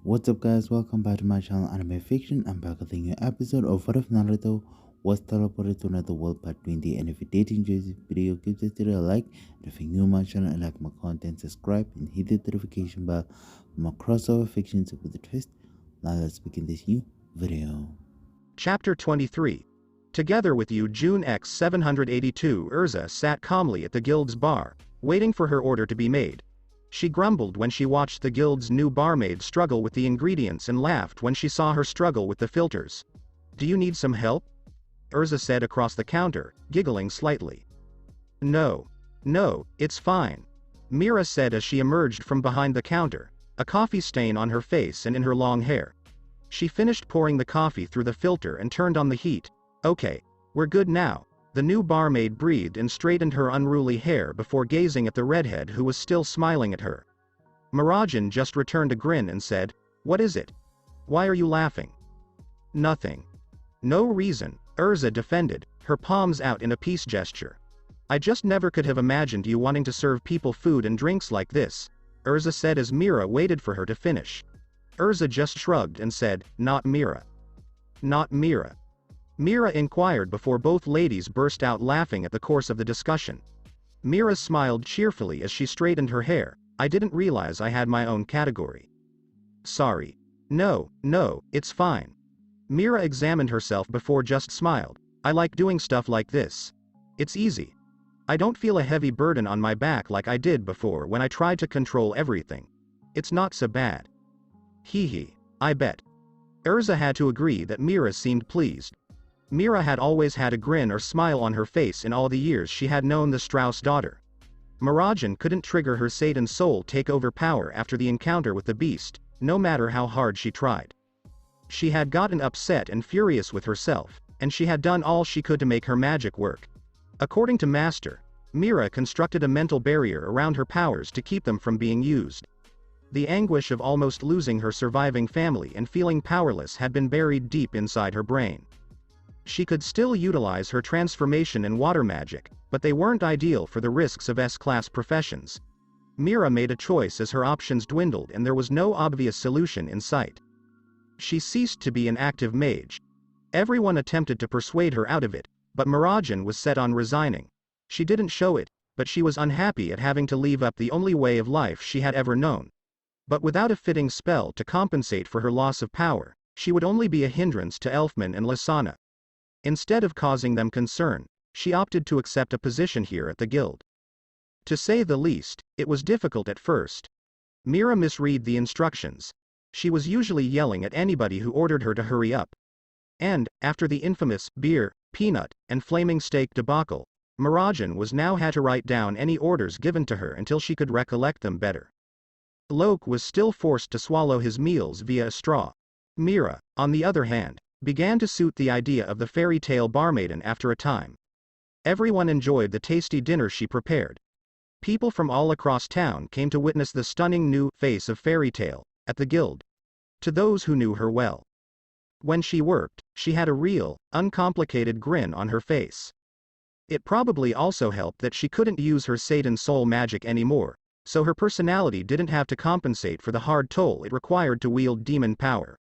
What's up guys, welcome back to my channel Anime Fiction. I'm back with a new episode of What If Naruto was teleported to another world part 20. And if you did enjoy this video, give this video a like. And if you're new to my channel and like my content, subscribe and hit the notification bell for more crossover fictions with a twist. Now let's begin this new video. Chapter 23. Together with you, June X 782. Erza sat calmly at the guild's bar, waiting for her order to be made. She grumbled when she watched the guild's new barmaid struggle with the ingredients and laughed when she saw her struggle with the filters. "Do you need some help?" Erza said across the counter, giggling slightly. No, it's fine," Mira said as she emerged from behind the counter, a coffee stain on her face and in her long hair. She finished pouring the coffee through the filter and turned on the heat. "Okay, we're good now," the new barmaid breathed and straightened her unruly hair before gazing at the redhead who was still smiling at her. Mirajan just returned a grin and said, "What is it? Why are you laughing?" "Nothing." "No reason," Erza defended, her palms out in a peace gesture. "I just never could have imagined you wanting to serve people food and drinks like this," Erza said as Mira waited for her to finish. Erza just shrugged and said, "Not Mira." "Not Mira?" Mira inquired before both ladies burst out laughing at the course of the discussion. Mira smiled cheerfully as she straightened her hair. "I didn't realize I had my own category." "Sorry." No, it's fine." Mira examined herself before just smiled. "I like doing stuff like this. It's easy. I don't feel a heavy burden on my back like I did before when I tried to control everything. It's not so bad." "Hee, I bet." Erza had to agree that Mira seemed pleased. Mira had always had a grin or smile on her face in all the years she had known the Strauss daughter. Mirajan couldn't trigger her Satan soul takeover power after the encounter with the beast, no matter how hard she tried. She had gotten upset and furious with herself, and she had done all she could to make her magic work. According to Master, Mira constructed a mental barrier around her powers to keep them from being used. The anguish of almost losing her surviving family and feeling powerless had been buried deep inside her brain. She could still utilize her transformation and water magic, but they weren't ideal for the risks of S-class professions. Mira made a choice as her options dwindled and there was no obvious solution in sight. She ceased to be an active mage. Everyone attempted to persuade her out of it, but Mirajan was set on resigning. She didn't show it, but she was unhappy at having to leave up the only way of life she had ever known. But without a fitting spell to compensate for her loss of power, she would only be a hindrance to Elfman and Lasana. Instead of causing them concern, she opted to accept a position here at the guild. To say the least, it was difficult at first. Mira misread the instructions. She was usually yelling at anybody who ordered her to hurry up. And, after the infamous beer, peanut, and flaming steak debacle, Mirajan was now had to write down any orders given to her until she could recollect them better. Lok was still forced to swallow his meals via a straw. Mira, on the other hand, began to suit the idea of the fairy tale barmaiden after a time. Everyone enjoyed the tasty dinner she prepared. People from all across town came to witness the stunning new face of fairy tale at the guild. To those who knew her well, when she worked, she had a real, uncomplicated grin on her face. It probably also helped that she couldn't use her Satan soul magic anymore, so her personality didn't have to compensate for the hard toll it required to wield demon power.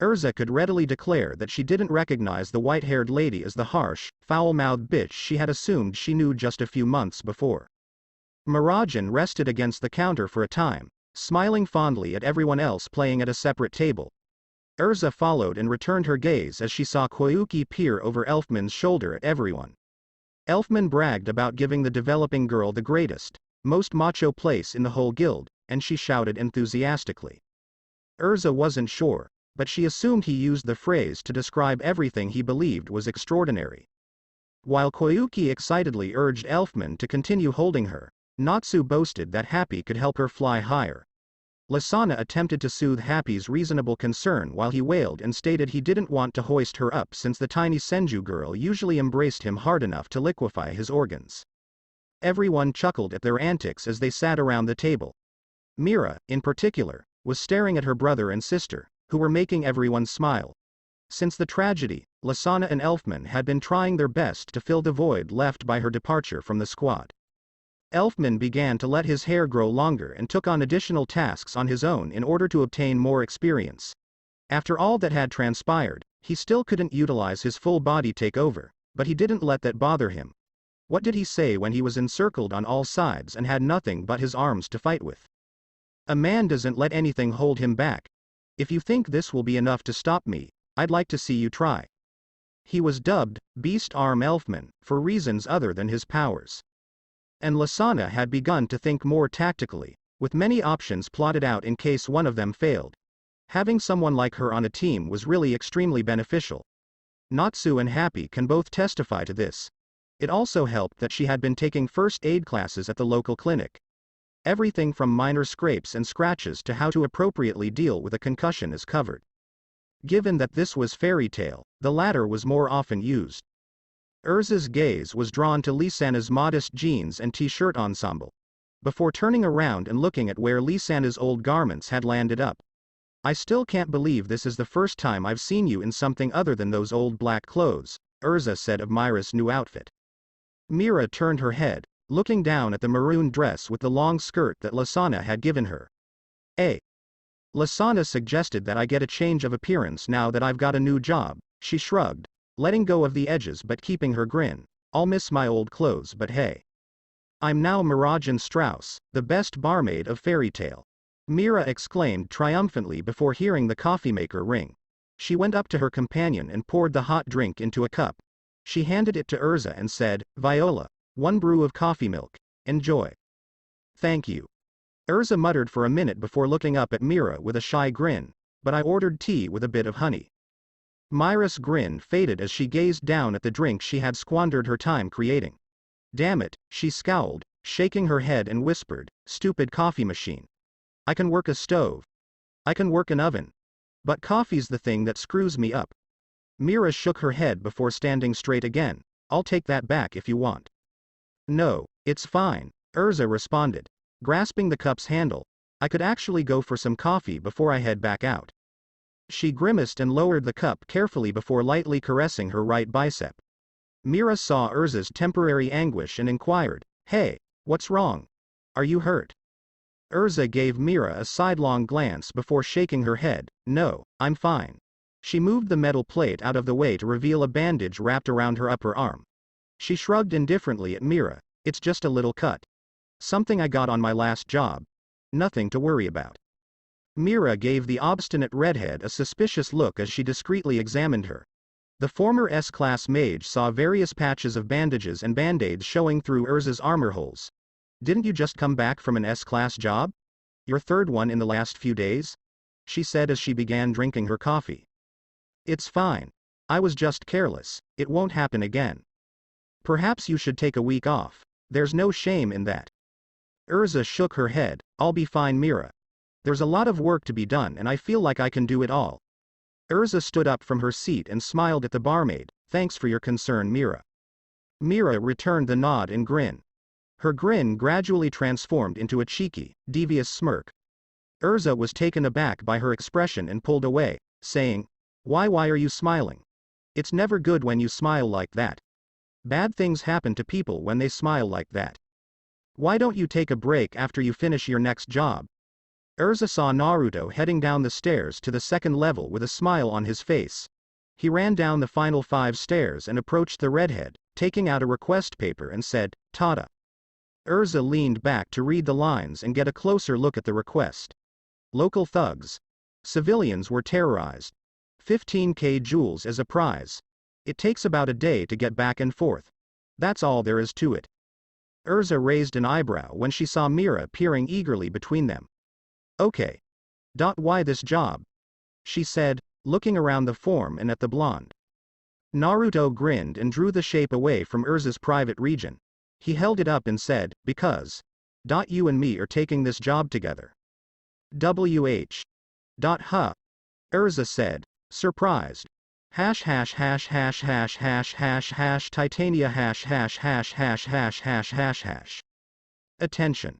Erza could readily declare that she didn't recognize the white-haired lady as the harsh, foul-mouthed bitch she had assumed she knew just a few months before. Mirajan rested against the counter for a time, smiling fondly at everyone else playing at a separate table. Erza followed and returned her gaze as she saw Koyuki peer over Elfman's shoulder at everyone. Elfman bragged about giving the developing girl the greatest, most macho place in the whole guild, and she shouted enthusiastically. Erza wasn't sure, but she assumed he used the phrase to describe everything he believed was extraordinary. While Koyuki excitedly urged Elfman to continue holding her, Natsu boasted that Happy could help her fly higher. Lasana attempted to soothe Happy's reasonable concern while he wailed and stated he didn't want to hoist her up since the tiny Senju girl usually embraced him hard enough to liquefy his organs. Everyone chuckled at their antics as they sat around the table. Mira, in particular, was staring at her brother and sister, who were making everyone smile. Since the tragedy, Lasana and Elfman had been trying their best to fill the void left by her departure from the squad. Elfman began to let his hair grow longer and took on additional tasks on his own in order to obtain more experience. After all that had transpired, he still couldn't utilize his full body takeover, but he didn't let that bother him. What did he say when he was encircled on all sides and had nothing but his arms to fight with? A man doesn't let anything hold him back. If you think this will be enough to stop me, I'd like to see you try. He was dubbed Beast Arm Elfman for reasons other than his powers. And Lasana had begun to think more tactically, with many options plotted out in case one of them failed. Having someone like her on a team was really extremely beneficial. Natsu and Happy can both testify to this. It also helped that she had been taking first aid classes at the local clinic. Everything from minor scrapes and scratches to how to appropriately deal with a concussion is covered. Given that this was fairy tale, the latter was more often used. Erza's gaze was drawn to Lisana's modest jeans and t-shirt ensemble, before turning around and looking at where Lisana's old garments had landed up. I still can't believe this is the first time I've seen you in something other than those old black clothes, Erza said of Mira's new outfit. Mira turned her head, looking down at the maroon dress with the long skirt that Lasana had given her. Lasana suggested that I get a change of appearance now that I've got a new job, she shrugged, letting go of the edges but keeping her grin. I'll miss my old clothes but hey. I'm now Mirajan Strauss, the best barmaid of fairy tale. Mira exclaimed triumphantly before hearing the coffee maker ring. She went up to her companion and poured the hot drink into a cup. She handed it to Erza and said, Viola, 1 brew of coffee milk, enjoy. Thank you. Erza muttered for a minute before looking up at Mira with a shy grin, but I ordered tea with a bit of honey. Mira's grin faded as she gazed down at the drink she had squandered her time creating. Damn it, she scowled, shaking her head and whispered, stupid coffee machine. I can work a stove. I can work an oven. But coffee's the thing that screws me up. Mira shook her head before standing straight again. I'll take that back if you want. No, it's fine, Erza responded, grasping the cup's handle. I could actually go for some coffee before I head back out. She grimaced and lowered the cup carefully before lightly caressing her right bicep. Mira saw Erza's temporary anguish and inquired, Hey, what's wrong? Are you hurt? Erza gave Mira a sidelong glance before shaking her head. No, I'm fine. She moved the metal plate out of the way to reveal a bandage wrapped around her upper arm. She shrugged indifferently at Mira. It's just a little cut. Something I got on my last job. Nothing to worry about. Mira gave the obstinate redhead a suspicious look as she discreetly examined her. The former S-class mage saw various patches of bandages and band-aids showing through Erza's armor holes. Didn't you just come back from an S-class job? Your third one in the last few days? She said as she began drinking her coffee. It's fine. I was just careless. It won't happen again. Perhaps you should take a week off. There's no shame in that. Erza shook her head. I'll be fine, Mira. There's a lot of work to be done and I feel like I can do it all. Erza stood up from her seat and smiled at the barmaid. Thanks for your concern, Mira. Mira returned the nod and grin. Her grin gradually transformed into a cheeky, devious smirk. Erza was taken aback by her expression and pulled away, saying, why are you smiling? It's never good when you smile like that. Bad things happen to people when they smile like that. Why don't you take a break after you finish your next job? Erza saw Naruto heading down the stairs to the second level with a smile on his face. He ran down the final 5 stairs and approached the redhead, taking out a request paper and said, Tada. Erza leaned back to read the lines and get a closer look at the request. Local thugs. Civilians were terrorized. 15k jewels as a prize. It takes about a day to get back and forth. That's all there is to it. Erza raised an eyebrow when she saw Mira peering eagerly between them. Okay. Why this job? She said, looking around the form and at the blonde. Naruto grinned and drew the shape away from Erza's private region. He held it up and said, because. You and me are taking this job together. WH. Huh. Erza said, surprised. Titania Attention.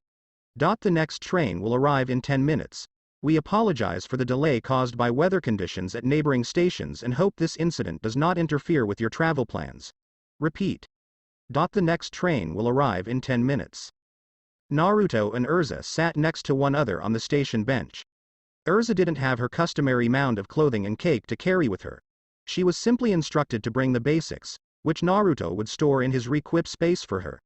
The next train will arrive in 10 minutes. We apologize for the delay caused by weather conditions at neighboring stations and hope this incident does not interfere with your travel plans. Repeat. The next train will arrive in 10 minutes. Naruto and Erza sat next to one another on the station bench. Erza didn't have her customary mound of clothing and cake to carry with her. She was simply instructed to bring the basics, which Naruto would store in his re-equip space for her.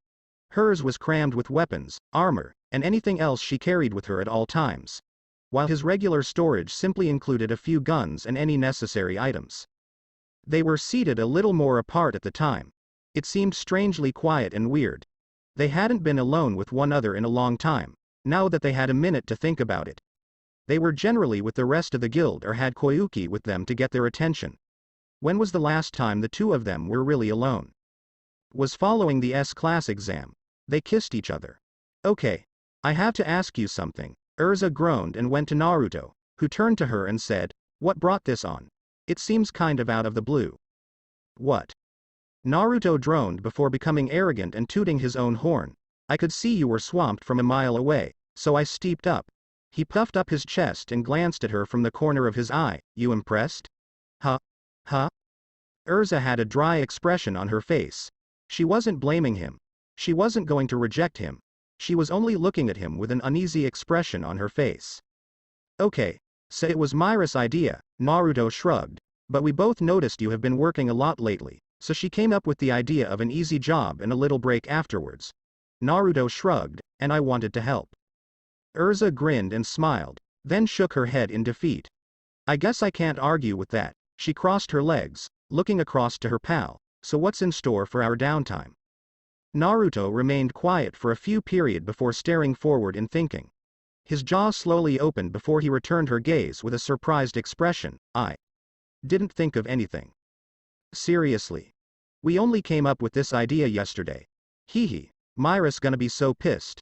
Hers was crammed with weapons, armor, and anything else she carried with her at all times, while his regular storage simply included a few guns and any necessary items. They were seated a little more apart at the time. It seemed strangely quiet and weird. They hadn't been alone with one another in a long time, now that they had a minute to think about it. They were generally with the rest of the guild or had Koyuki with them to get their attention. When was the last time the two of them were really alone? Was following the S-class exam. They kissed each other. Okay. I have to ask you something. Erza groaned and went to Naruto, who turned to her and said, "What brought this on? It seems kind of out of the blue." "What?" Naruto droned before becoming arrogant and tooting his own horn. "I could see you were swamped from a mile away, so I stepped up." He puffed up his chest and glanced at her from the corner of his eye. "You impressed?" Huh? Huh? Erza had a dry expression on her face. She wasn't blaming him. She wasn't going to reject him. She was only looking at him with an uneasy expression on her face. "Okay, so it was Mira's idea," Naruto shrugged, "but we both noticed you have been working a lot lately, so she came up with the idea of an easy job and a little break afterwards." Naruto shrugged, "And I wanted to help." Erza grinned and smiled, then shook her head in defeat. "I guess I can't argue with that." She crossed her legs, looking across to her pal. "So what's in store for our downtime?" Naruto remained quiet for a few periods before staring forward in thinking. His jaw slowly opened before he returned her gaze with a surprised expression. "I didn't think of anything. Seriously. We only came up with this idea yesterday. Hee. Mira's gonna be so pissed."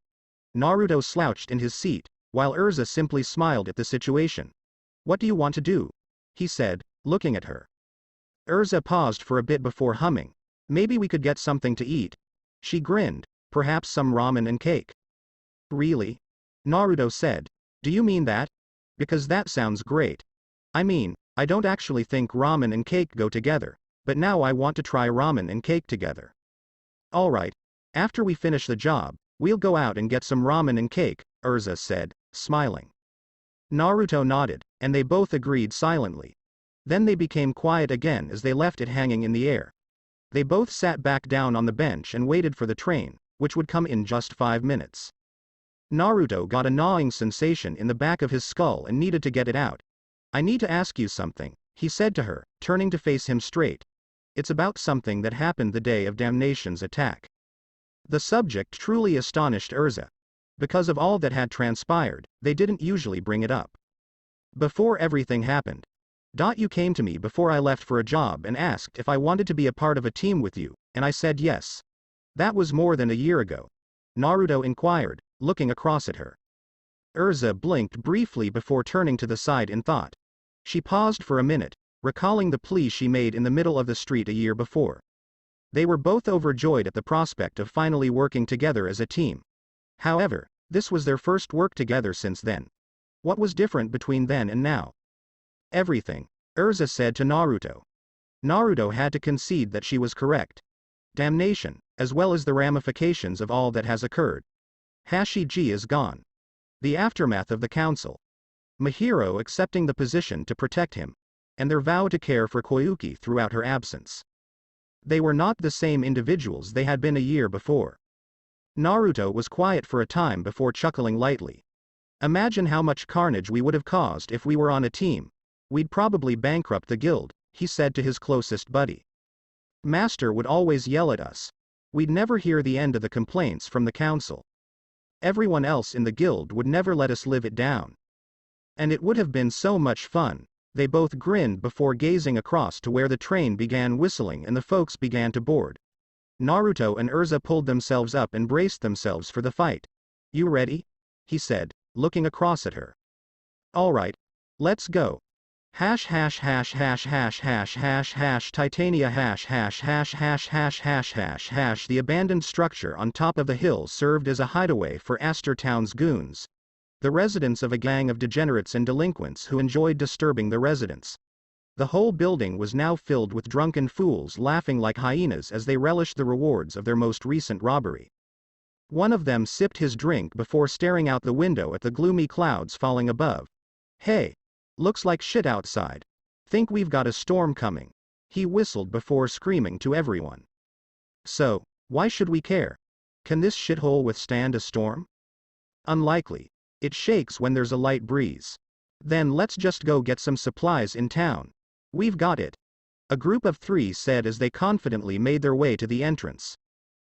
Naruto slouched in his seat, while Erza simply smiled at the situation. "What do you want to do?" he said, looking at her. Erza paused for a bit before humming. "Maybe we could get something to eat." She grinned. "Perhaps some ramen and cake." "Really?" Naruto said. "Do you mean that? Because that sounds great. I mean, I don't actually think ramen and cake go together, but now I want to try ramen and cake together." "Alright. After we finish the job, we'll go out and get some ramen and cake," Erza said, smiling. Naruto nodded, and they both agreed silently. Then they became quiet again as they left it hanging in the air. They both sat back down on the bench and waited for the train, which would come in just 5 minutes. Naruto got a gnawing sensation in the back of his skull and needed to get it out. "I need to ask you something," he said to her, turning to face him straight. "It's about something that happened the day of Damnation's attack." The subject truly astonished Erza. Because of all that had transpired, they didn't usually bring it up. "Before everything happened. You came to me before I left for a job and asked if I wanted to be a part of a team with you, and I said yes. That was more than a year ago," Naruto inquired, looking across at her. Erza blinked briefly before turning to the side in thought. She paused for a minute, recalling the plea she made in the middle of the street a year before. They were both overjoyed at the prospect of finally working together as a team. However, this was their first work together since then. What was different between then and now? "Everything," Erza said to Naruto. Naruto had to concede that she was correct. Damnation, as well as the ramifications of all that has occurred. Hashigi is gone. The aftermath of the council. Mahiro accepting the position to protect him. And their vow to care for Koyuki throughout her absence. They were not the same individuals they had been a year before. Naruto was quiet for a time before chuckling lightly. "Imagine how much carnage we would have caused if we were on a team. We'd probably bankrupt the guild," he said to his closest buddy. "Master would always yell at us. We'd never hear the end of the complaints from the council. Everyone else in the guild would never let us live it down. And it would have been so much fun." They both grinned before gazing across to where the train began whistling and the folks began to board. Naruto and Erza pulled themselves up and braced themselves for the fight. "You ready?" he said, looking across at her. "Alright. Let's go. Hash hash hash hash hash hash hash hash Titania hash hash hash hash hash hash hash hash." The abandoned structure on top of the hill served as a hideaway for Aster Town's goons, the residents of a gang of degenerates and delinquents who enjoyed disturbing the residents. The whole building was now filled with drunken fools laughing like hyenas as they relished the rewards of their most recent robbery. One of them sipped his drink before staring out the window at the gloomy clouds falling above. Hey! Looks like shit outside. Think we've got a storm coming. He whistled before screaming to everyone. So, why should we care? Can this shithole withstand a storm? Unlikely. It shakes when there's a light breeze. Then let's just go get some supplies in town. We've got it. A group of 3 said as they confidently made their way to the entrance.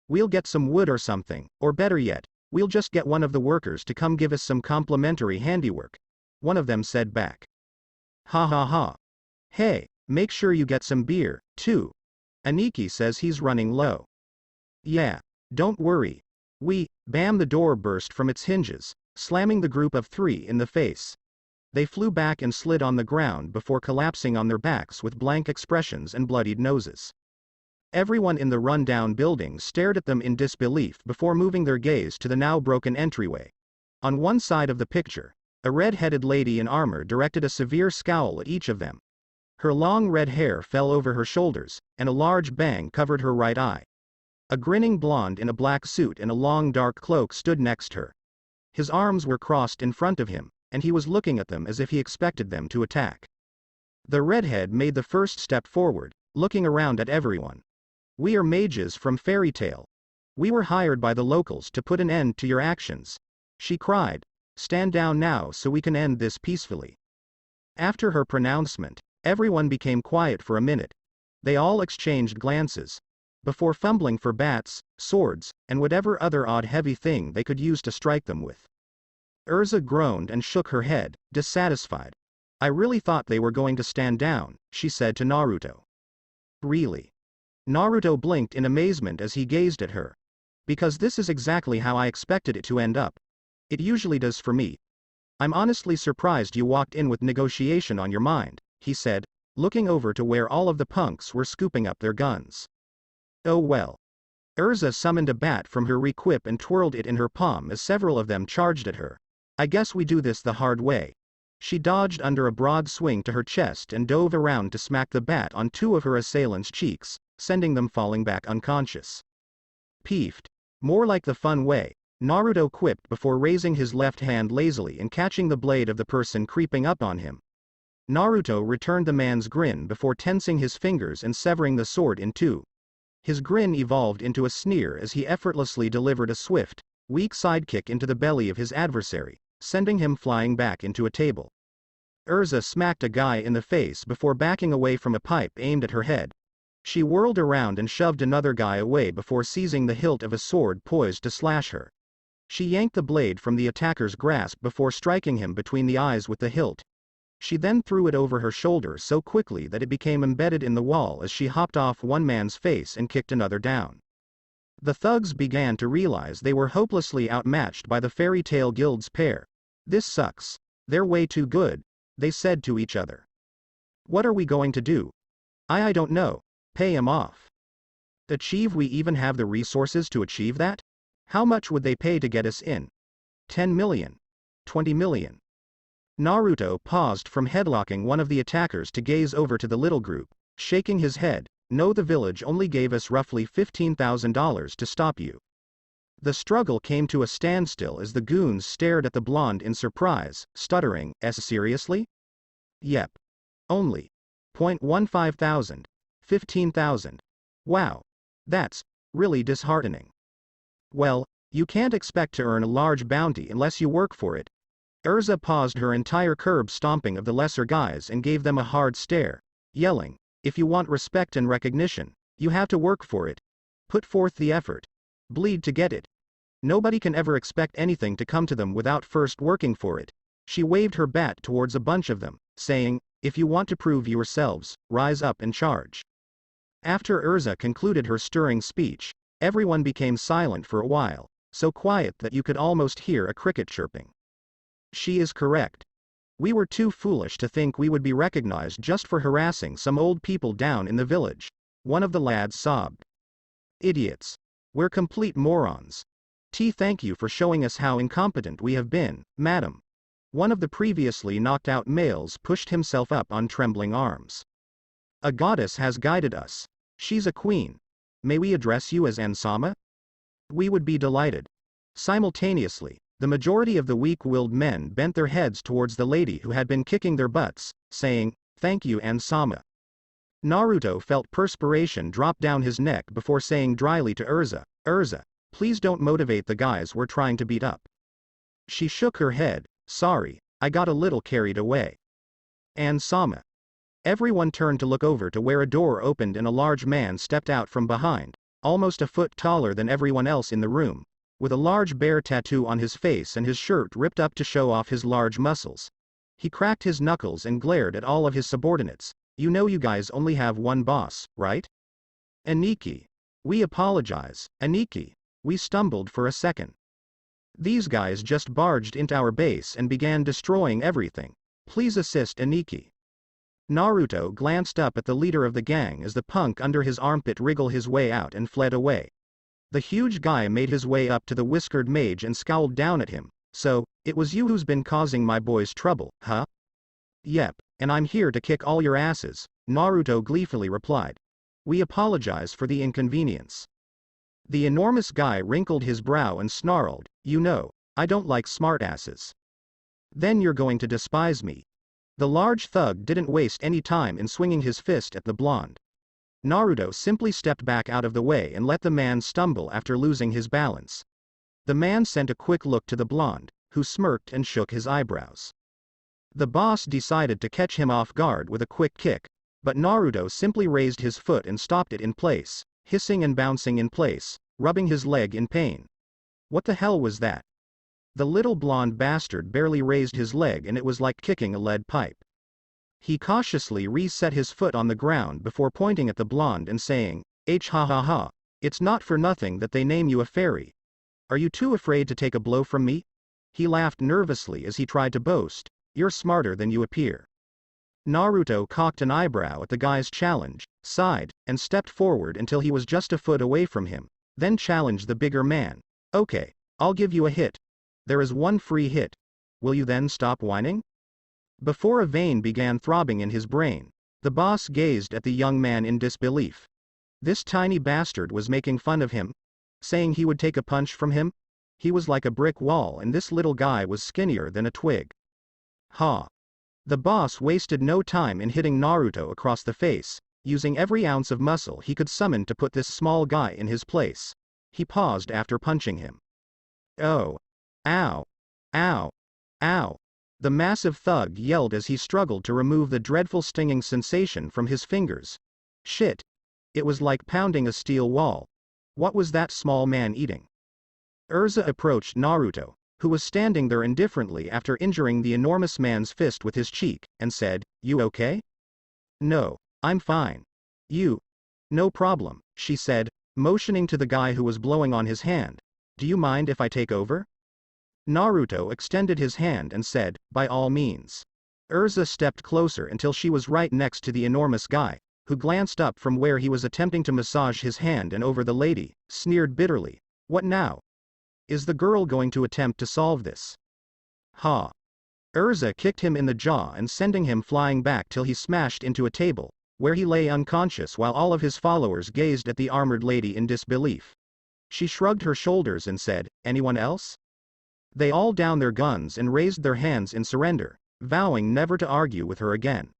We'll get some wood or something, or better yet, we'll just get one of the workers to come give us some complimentary handiwork. One of them said back. Ha ha ha. Hey, make sure you get some beer, too. Aniki says he's running low. Yeah, don't worry. Bam, the door burst from its hinges, slamming the group of 3 in the face. They flew back and slid on the ground before collapsing on their backs with blank expressions and bloodied noses. Everyone in the run-down building stared at them in disbelief before moving their gaze to the now broken entryway. On one side of the picture, a red-headed lady in armor directed a severe scowl at each of them. Her long red hair fell over her shoulders, and a large bang covered her right eye. A grinning blonde in a black suit and a long dark cloak stood next her. His arms were crossed in front of him, and he was looking at them as if he expected them to attack. The redhead made the first step forward, looking around at everyone. We are mages from Fairy Tale. We were hired by the locals to put an end to your actions. She cried. Stand down now so we can end this peacefully. After her pronouncement, everyone became quiet for a minute. They all exchanged glances, before fumbling for bats, swords, and whatever other odd heavy thing they could use to strike them with. Erza groaned and shook her head, dissatisfied. I really thought they were going to stand down, she said to Naruto. Really? Naruto blinked in amazement as he gazed at her. Because this is exactly how I expected it to end up. It usually does for me. I'm honestly surprised you walked in with negotiation on your mind, he said, looking over to where all of the punks were scooping up their guns. Oh well. Erza summoned a bat from her requip and twirled it in her palm as several of them charged at her. I guess we do this the hard way. She dodged under a broad swing to her chest and dove around to smack the bat on 2 of her assailants' cheeks, sending them falling back unconscious. Peeved. More like the fun way, Naruto quipped before raising his left hand lazily and catching the blade of the person creeping up on him. Naruto returned the man's grin before tensing his fingers and severing the sword in 2. His grin evolved into a sneer as he effortlessly delivered a swift, weak sidekick into the belly of his adversary, sending him flying back into a table. Erza smacked a guy in the face before backing away from a pipe aimed at her head. She whirled around and shoved another guy away before seizing the hilt of a sword poised to slash her. She yanked the blade from the attacker's grasp before striking him between the eyes with the hilt. She then threw it over her shoulder so quickly that it became embedded in the wall as she hopped off one man's face and kicked another down. The thugs began to realize they were hopelessly outmatched by the Fairy Tale Guild's pair. This sucks. They're way too good, they said to each other. What are we going to do? I don't know. Pay him off. Achieve? We even have the resources to achieve that? How much would they pay to get us in? 10 million? 20 million? Naruto paused from headlocking one of the attackers to gaze over to the little group, shaking his head. No, the village only gave us roughly $15,000 to stop you. The struggle came to a standstill as the goons stared at the blonde in surprise, stuttering, seriously? Yep. Only. $15,000. 15,000. Wow. That's really disheartening. Well, you can't expect to earn a large bounty unless you work for it. Erza paused her entire curb stomping of the lesser guys and gave them a hard stare, yelling, if you want respect and recognition, you have to work for it. Put forth the effort. Bleed to get it. Nobody can ever expect anything to come to them without first working for it. She waved her bat towards a bunch of them, saying, if you want to prove yourselves, rise up and charge. After Erza concluded her stirring speech, everyone became silent for a while, so quiet that you could almost hear a cricket chirping. She is correct. We were too foolish to think we would be recognized just for harassing some old people down in the village, one of the lads sobbed. Idiots. We're complete morons. Thank you for showing us how incompetent we have been, madam. One of the previously knocked out males pushed himself up on trembling arms. A goddess has guided us. She's a queen. May we address you as Ansama? We would be delighted. Simultaneously, the majority of the weak-willed men bent their heads towards the lady who had been kicking their butts, saying, "Thank you, Ann-sama." Naruto felt perspiration drop down his neck before saying dryly to Erza, "Erza, please don't motivate the guys we're trying to beat up." She shook her head, "Sorry, I got a little carried away." Ann-sama. Everyone turned to look over to where a door opened and a large man stepped out from behind, almost a foot taller than everyone else in the room, with a large bear tattoo on his face and his shirt ripped up to show off his large muscles. He cracked his knuckles and glared at all of his subordinates. "You know you guys only have one boss, right? Aniki. We apologize, Aniki. We stumbled for a second. These guys just barged into our base and began destroying everything. Please assist Aniki." Naruto glanced up at the leader of the gang as the punk under his armpit wriggled his way out and fled away. The huge guy made his way up to the whiskered mage and scowled down at him. "So, it was you who's been causing my boys trouble, huh?" "Yep, and I'm here to kick all your asses," Naruto gleefully replied. "We apologize for the inconvenience." The enormous guy wrinkled his brow and snarled, "You know, I don't like smartasses. Then you're going to despise me." The large thug didn't waste any time in swinging his fist at the blonde. Naruto simply stepped back out of the way and let the man stumble after losing his balance. The man sent a quick look to the blonde, who smirked and shook his eyebrows. The boss decided to catch him off guard with a quick kick, but Naruto simply raised his foot and stopped it in place, hissing and bouncing in place, rubbing his leg in pain. What the hell was that? The little blonde bastard barely raised his leg and it was like kicking a lead pipe. He cautiously reset his foot on the ground before pointing at the blonde and saying, Ha ha ha, it's not for nothing that they name you a fairy. Are you too afraid to take a blow from me?" He laughed nervously as he tried to boast, "You're smarter than you appear." Naruto cocked an eyebrow at the guy's challenge, sighed, and stepped forward until he was just a foot away from him, then challenged the bigger man. "Okay, I'll give you a hit. There is one free hit. Will you then stop whining?" Before a vein began throbbing in his brain, the boss gazed at the young man in disbelief. This tiny bastard was making fun of him? Saying he would take a punch from him? He was like a brick wall and this little guy was skinnier than a twig. Ha! The boss wasted no time in hitting Naruto across the face, using every ounce of muscle he could summon to put this small guy in his place. He paused after punching him. "Oh! Ow! Ow! Ow!" The massive thug yelled as he struggled to remove the dreadful stinging sensation from his fingers. Shit! It was like pounding a steel wall. What was that small man eating? Erza approached Naruto, who was standing there indifferently after injuring the enormous man's fist with his cheek, and said, "You okay?" "No, I'm fine." "You? No problem," she said, motioning to the guy who was blowing on his hand. "Do you mind if I take over?" Naruto extended his hand and said, "By all means." Erza stepped closer until she was right next to the enormous guy, who glanced up from where he was attempting to massage his hand and over the lady, sneered bitterly. "What now? Is the girl going to attempt to solve this?" "Ha!" Erza kicked him in the jaw and sending him flying back till he smashed into a table, where he lay unconscious while all of his followers gazed at the armored lady in disbelief. She shrugged her shoulders and said, "Anyone else?" They all downed their guns and raised their hands in surrender, vowing never to argue with her again.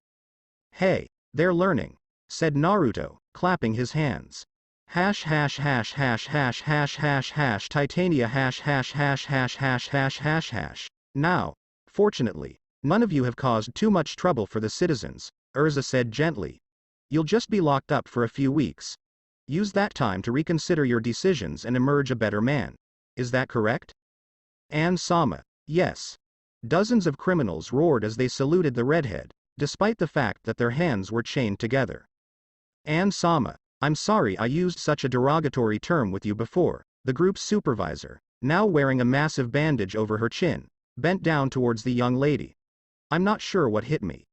"Hey, they're learning," said Naruto, clapping his hands. Hash hash hash hash hash hash hash hash Titania hash hash hash hash hash hash hash hash. "Now, fortunately, none of you have caused too much trouble for the citizens," Erza said gently. "You'll just be locked up for a few weeks. Use that time to reconsider your decisions and emerge a better man. Is that correct?" Ann-sama, yes. Dozens of criminals roared as they saluted the redhead, despite the fact that their hands were chained together. Ann-sama, I'm sorry I used such a derogatory term with you before, the group's supervisor, now wearing a massive bandage over her chin, bent down towards the young lady. "I'm not sure what hit me."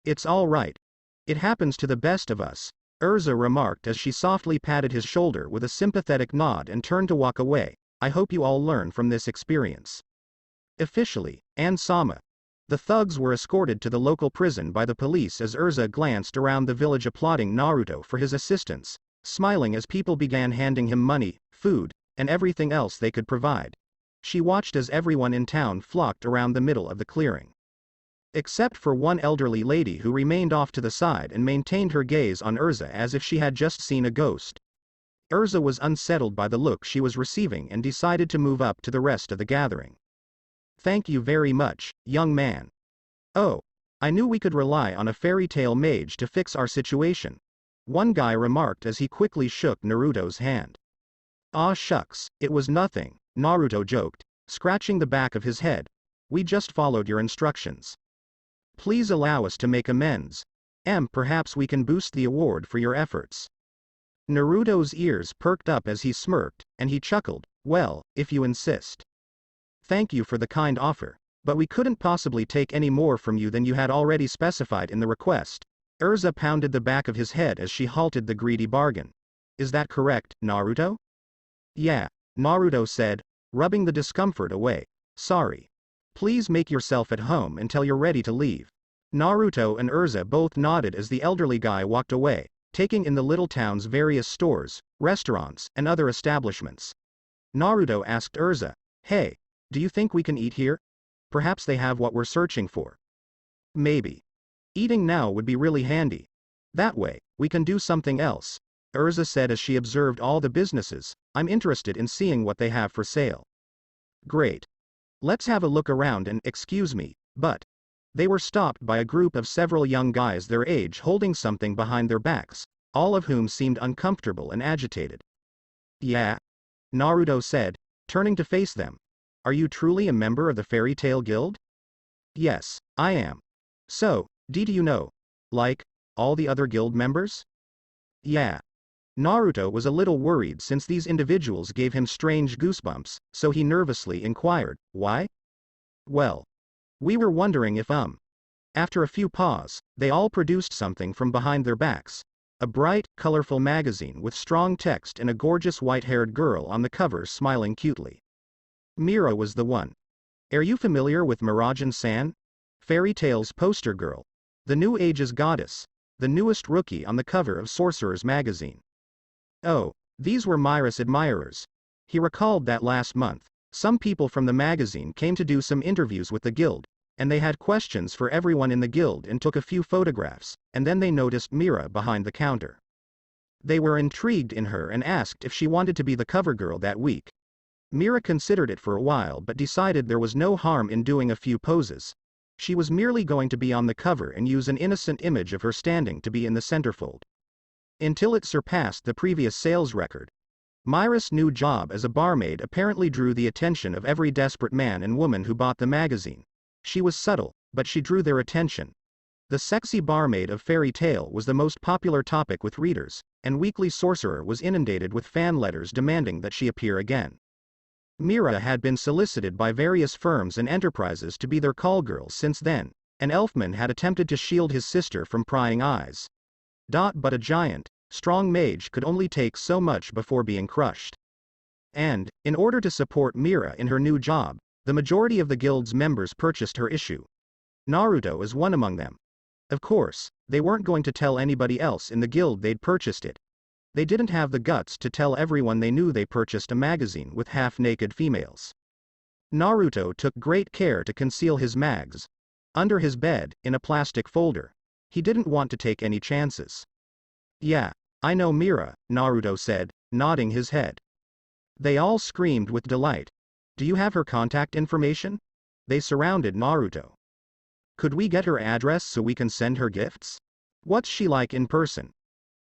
"It's all right. It happens to the best of us," Erza remarked as she softly patted his shoulder with a sympathetic nod and turned to walk away. "I hope you all learn from this experience." Officially, Ann-sama. The thugs were escorted to the local prison by the police as Erza glanced around the village applauding Naruto for his assistance, smiling as people began handing him money, food, and everything else they could provide. She watched as everyone in town flocked around the middle of the clearing. Except for one elderly lady who remained off to the side and maintained her gaze on Erza as if she had just seen a ghost. Erza was unsettled by the look she was receiving and decided to move up to the rest of the gathering. "Thank you very much, young man. Oh, I knew we could rely on a fairy tale mage to fix our situation," one guy remarked as he quickly shook Naruto's hand. "Aw shucks, it was nothing," Naruto joked, scratching the back of his head. "We just followed your instructions. Please allow us to make amends. Perhaps we can boost the award for your efforts." Naruto's ears perked up as he smirked, and he chuckled, "Well, if you insist. Thank you for the kind offer, but we couldn't possibly take any more from you than you had already specified in the request." Erza pounded the back of his head as she halted the greedy bargain. "Is that correct, Naruto?" "Yeah," Naruto said, rubbing the discomfort away. "Sorry. Please make yourself at home until you're ready to leave." Naruto and Erza both nodded as the elderly guy walked away, taking in the little town's various stores, restaurants, and other establishments. Naruto asked Erza, "Hey, do you think we can eat here? Perhaps they have what we're searching for." "Maybe. Eating now would be really handy. That way, we can do something else," Erza said as she observed all the businesses. "I'm interested in seeing what they have for sale." "Great. Let's have a look around and, excuse me, but..." They were stopped by a group of several young guys their age holding something behind their backs, all of whom seemed uncomfortable and agitated. "Yeah?" Naruto said, turning to face them. "Are you truly a member of the Fairy Tale Guild?" "Yes, I am. So, do you know, like, all the other guild members?" "Yeah." Naruto was a little worried since these individuals gave him strange goosebumps, so he nervously inquired, "Why?" "Well, we were wondering if After a few pause, they all produced something from behind their backs. A bright, colorful magazine with strong text and a gorgeous white-haired girl on the cover smiling cutely. Mira was the one. "Are you familiar with Mirajan-san? Fairy Tale's poster girl. The New Age's goddess. The newest rookie on the cover of Sorcerer's magazine." Oh, these were Mira's admirers. He recalled that last month, some people from the magazine came to do some interviews with the guild, and they had questions for everyone in the guild and took a few photographs, and then they noticed Mira behind the counter. They were intrigued in her and asked if she wanted to be the cover girl that week. Mira considered it for a while but decided there was no harm in doing a few poses. She was merely going to be on the cover and use an innocent image of her standing to be in the centerfold. Until it surpassed the previous sales record. Mira's new job as a barmaid apparently drew the attention of every desperate man and woman who bought the magazine. She was subtle, but she drew their attention. The sexy barmaid of Fairy Tale was the most popular topic with readers, and Weekly Sorcerer was inundated with fan letters demanding that she appear again. Mira had been solicited by various firms and enterprises to be their call girl since then, and Elfman had attempted to shield his sister from prying eyes. But a giant, strong mage could only take so much before being crushed. And, in order to support Mira in her new job, the majority of the guild's members purchased her issue. Naruto is one among them. Of course, they weren't going to tell anybody else in the guild they'd purchased it. They didn't have the guts to tell everyone they knew they purchased a magazine with half-naked females. Naruto took great care to conceal his mags under his bed, in a plastic folder. He didn't want to take any chances. "Yeah, I know Mira," Naruto said, nodding his head. They all screamed with delight. "Do you have her contact information?" They surrounded Naruto. "Could we get her address so we can send her gifts? What's she like in person?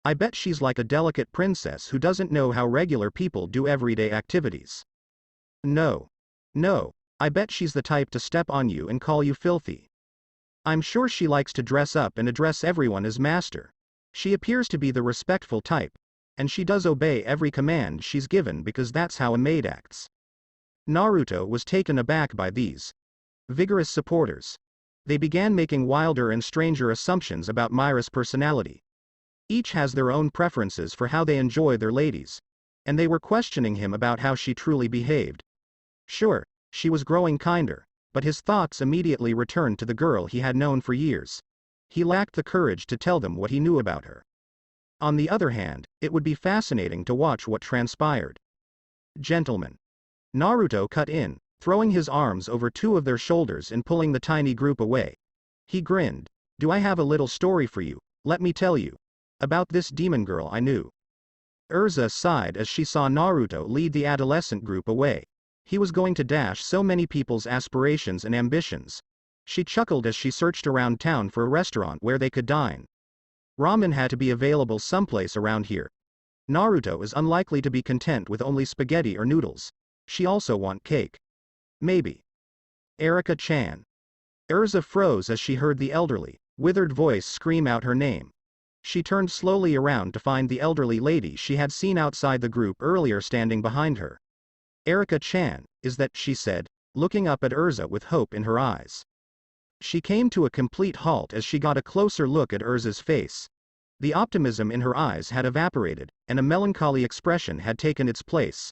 I bet she's like a delicate princess who doesn't know how regular people do everyday activities." No, I bet she's the type to step on you and call you filthy. I'm sure she likes to dress up and address everyone as master. She appears to be the respectful type, and she does obey every command she's given because that's how a maid acts." Naruto was taken aback by these vigorous supporters. They began making wilder and stranger assumptions about Mira's personality. Each has their own preferences for how they enjoy their ladies, and they were questioning him about how she truly behaved. Sure, she was growing kinder, but his thoughts immediately returned to the girl he had known for years. He lacked the courage to tell them what he knew about her. On the other hand, it would be fascinating to watch what transpired. "Gentlemen, Naruto cut in, throwing his arms over two of their shoulders and pulling the tiny group away. He grinned. Do I have a little story for you? Let me tell you. About this demon girl I knew. Erza sighed as she saw Naruto lead the adolescent group away. He was going to dash so many people's aspirations and ambitions. She chuckled as she searched around town for a restaurant where they could dine. Ramen had to be available someplace around here. Naruto is unlikely to be content with only spaghetti or noodles. She also want cake. Maybe. Erika-chan. Erza froze as she heard the elderly, withered voice scream out her name. She turned slowly around to find the elderly lady she had seen outside the group earlier standing behind her. Erika-chan, is that, she said, looking up at Erza with hope in her eyes. She came to a complete halt as she got a closer look at Erza's face. The optimism in her eyes had evaporated, and a melancholy expression had taken its place.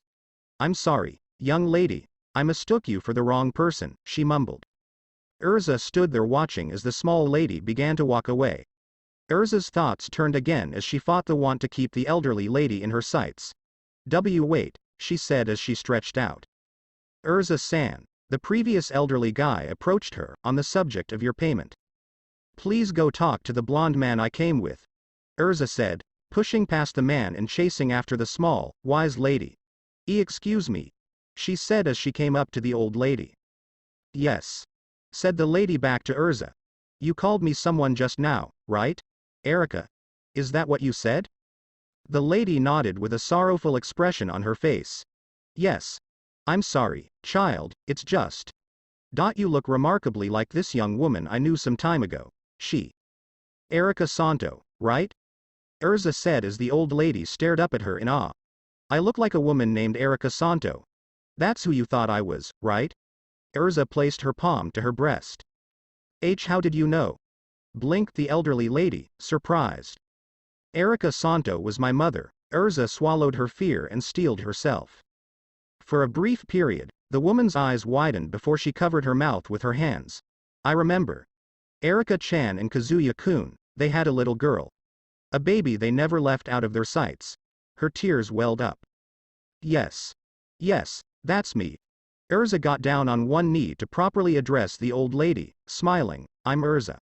I'm sorry, young lady, I mistook you for the wrong person, she mumbled. Erza stood there watching as the small lady began to walk away. Erza's thoughts turned again as she fought the want to keep the elderly lady in her sights. Wait, she said as she stretched out. Erza-san, the previous elderly guy approached her, on the subject of your payment. Please go talk to the blonde man I came with, Erza said, pushing past the man and chasing after the small, wise lady. Excuse me, she said as she came up to the old lady. Yes, said the lady back to Erza. You called me someone just now, right? Erika. Is that what you said? The lady nodded with a sorrowful expression on her face. Yes. I'm sorry, child, it's just. You look remarkably like this young woman I knew some time ago. She. Erika Santo, right? Erza said as the old lady stared up at her in awe. I look like a woman named Erika Santo. That's who you thought I was, right? Erza placed her palm to her breast. How did you know? Blinked the elderly lady, surprised. Erika Santo was my mother. Erza swallowed her fear and steeled herself. For a brief period, the woman's eyes widened before she covered her mouth with her hands. I remember. Erika-chan and Kazuya-kun, they had a little girl. A baby they never left out of their sights. Her tears welled up. Yes. Yes, that's me. Erza got down on one knee to properly address the old lady, smiling. I'm Erza.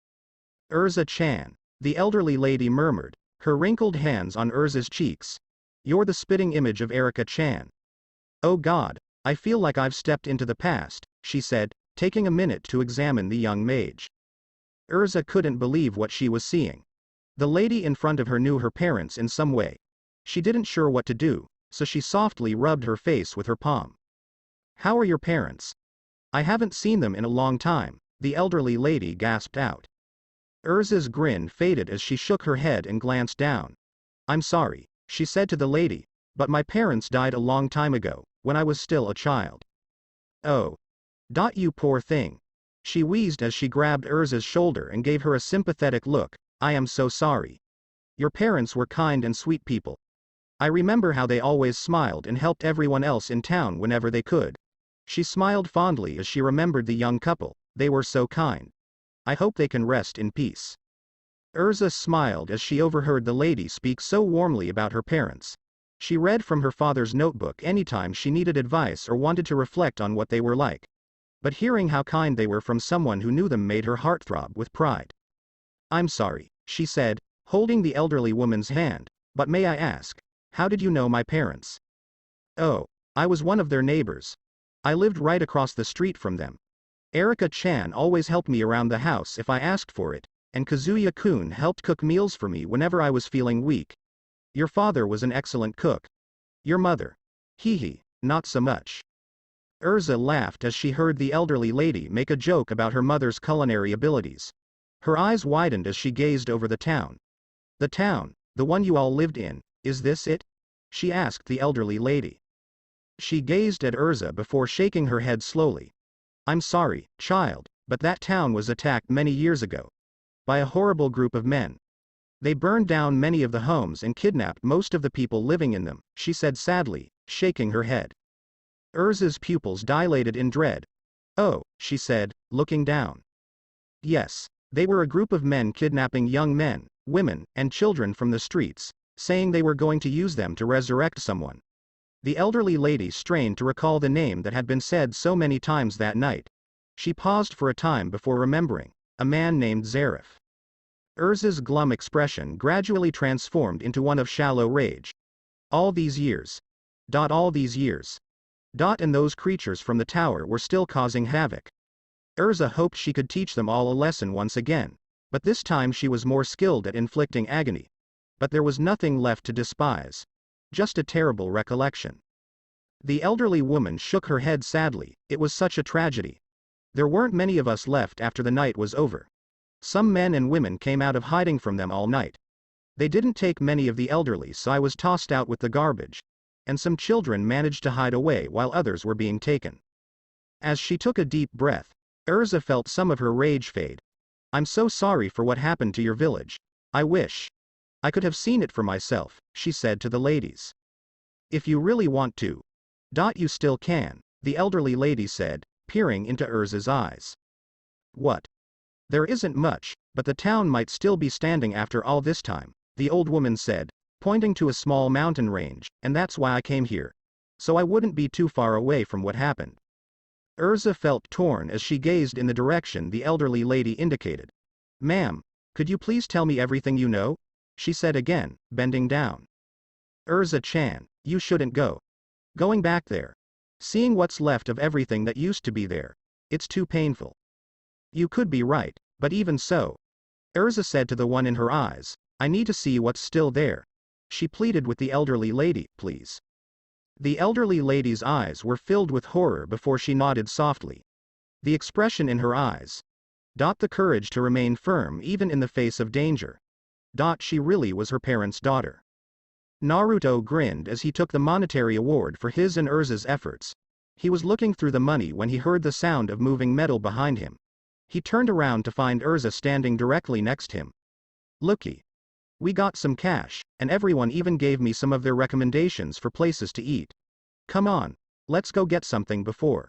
Erza-chan, the elderly lady murmured, her wrinkled hands on Erza's cheeks. You're the spitting image of Erika-chan. Oh God, I feel like I've stepped into the past, she said, taking a minute to examine the young mage. Erza couldn't believe what she was seeing. The lady in front of her knew her parents in some way. She didn't sure what to do, so she softly rubbed her face with her palm. How are your parents? I haven't seen them in a long time, the elderly lady gasped out. Erza's grin faded as she shook her head and glanced down. I'm sorry, she said to the lady, but my parents died a long time ago, when I was still a child. Oh. You poor thing. She wheezed as she grabbed Erza's shoulder and gave her a sympathetic look. I am so sorry. Your parents were kind and sweet people. I remember how they always smiled and helped everyone else in town whenever they could. She smiled fondly as she remembered the young couple. They were so kind. I hope they can rest in peace. Erza smiled as she overheard the lady speak so warmly about her parents. She read from her father's notebook anytime she needed advice or wanted to reflect on what they were like. But hearing how kind they were from someone who knew them made her heart throb with pride. I'm sorry, she said, holding the elderly woman's hand, but may I ask, how did you know my parents? Oh, I was one of their neighbors. I lived right across the street from them. Erika-chan always helped me around the house if I asked for it, and Kazuya-kun helped cook meals for me whenever I was feeling weak. Your father was an excellent cook. Your mother? Hee, not so much. Erza laughed as she heard the elderly lady make a joke about her mother's culinary abilities. Her eyes widened as she gazed over the town. The town, the one you all lived in, is this it? She asked the elderly lady. She gazed at Erza before shaking her head slowly. I'm sorry, child, but that town was attacked many years ago. By a horrible group of men. They burned down many of the homes and kidnapped most of the people living in them, she said sadly, shaking her head. Erza's pupils dilated in dread. Oh, she said, looking down. Yes, they were a group of men kidnapping young men, women, and children from the streets, saying they were going to use them to resurrect someone. The elderly lady strained to recall the name that had been said so many times that night. She paused for a time before remembering. A man named Zarif. Erza's glum expression gradually transformed into one of shallow rage. All these years. All these years. And those creatures from the tower were still causing havoc. Erza hoped she could teach them all a lesson once again, but this time she was more skilled at inflicting agony. But there was nothing left to despise. Just a terrible recollection. The elderly woman shook her head sadly. It was such a tragedy. There weren't many of us left after the night was over. Some men and women came out of hiding from them all night. They didn't take many of the elderly, so I was tossed out with the garbage. And some children managed to hide away while others were being taken. As she took a deep breath, Erza felt some of her rage fade. I'm so sorry for what happened to your village. I wish I could have seen it for myself, she said to the ladies. If you really want to. You still can, the elderly lady said, peering into Erza's eyes. What? There isn't much, but the town might still be standing after all this time, the old woman said, pointing to a small mountain range, and that's why I came here. So I wouldn't be too far away from what happened. Erza felt torn as she gazed in the direction the elderly lady indicated. Ma'am, could you please tell me everything you know? She said again, bending down. Erza-chan, you shouldn't go. Going back there. Seeing what's left of everything that used to be there. It's too painful. You could be right, but even so. Erza said to the one in her eyes, I need to see what's still there. She pleaded with the elderly lady, please. The elderly lady's eyes were filled with horror before she nodded softly. The expression in her eyes. The courage to remain firm even in the face of danger. She really was her parents' daughter. Naruto grinned as he took the monetary award for his and Erza's efforts. He was looking through the money when he heard the sound of moving metal behind him. He turned around to find Erza standing directly next to him. Looky. We got some cash, and everyone even gave me some of their recommendations for places to eat. Come on, let's go get something before.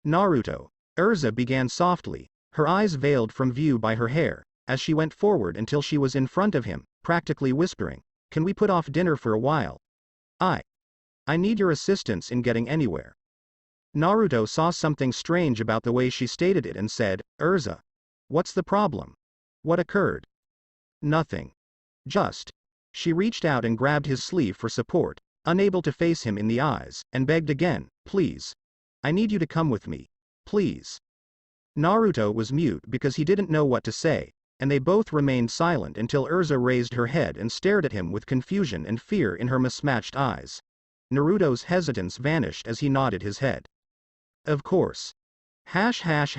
Naruto. Erza began softly, her eyes veiled from view by her hair, as she went forward until she was in front of him, practically whispering, Can we put off dinner for a while? I need your assistance in getting anywhere. Naruto saw something strange about the way she stated it and said, Erza. What's the problem? What occurred? Nothing. Just. She reached out and grabbed his sleeve for support, unable to face him in the eyes, and begged again, Please. I need you to come with me. Please. Naruto was mute because he didn't know what to say, and they both remained silent until Erza raised her head and stared at him with confusion and fear in her mismatched eyes. Naruto's hesitance vanished as he nodded his head. Of course. Titania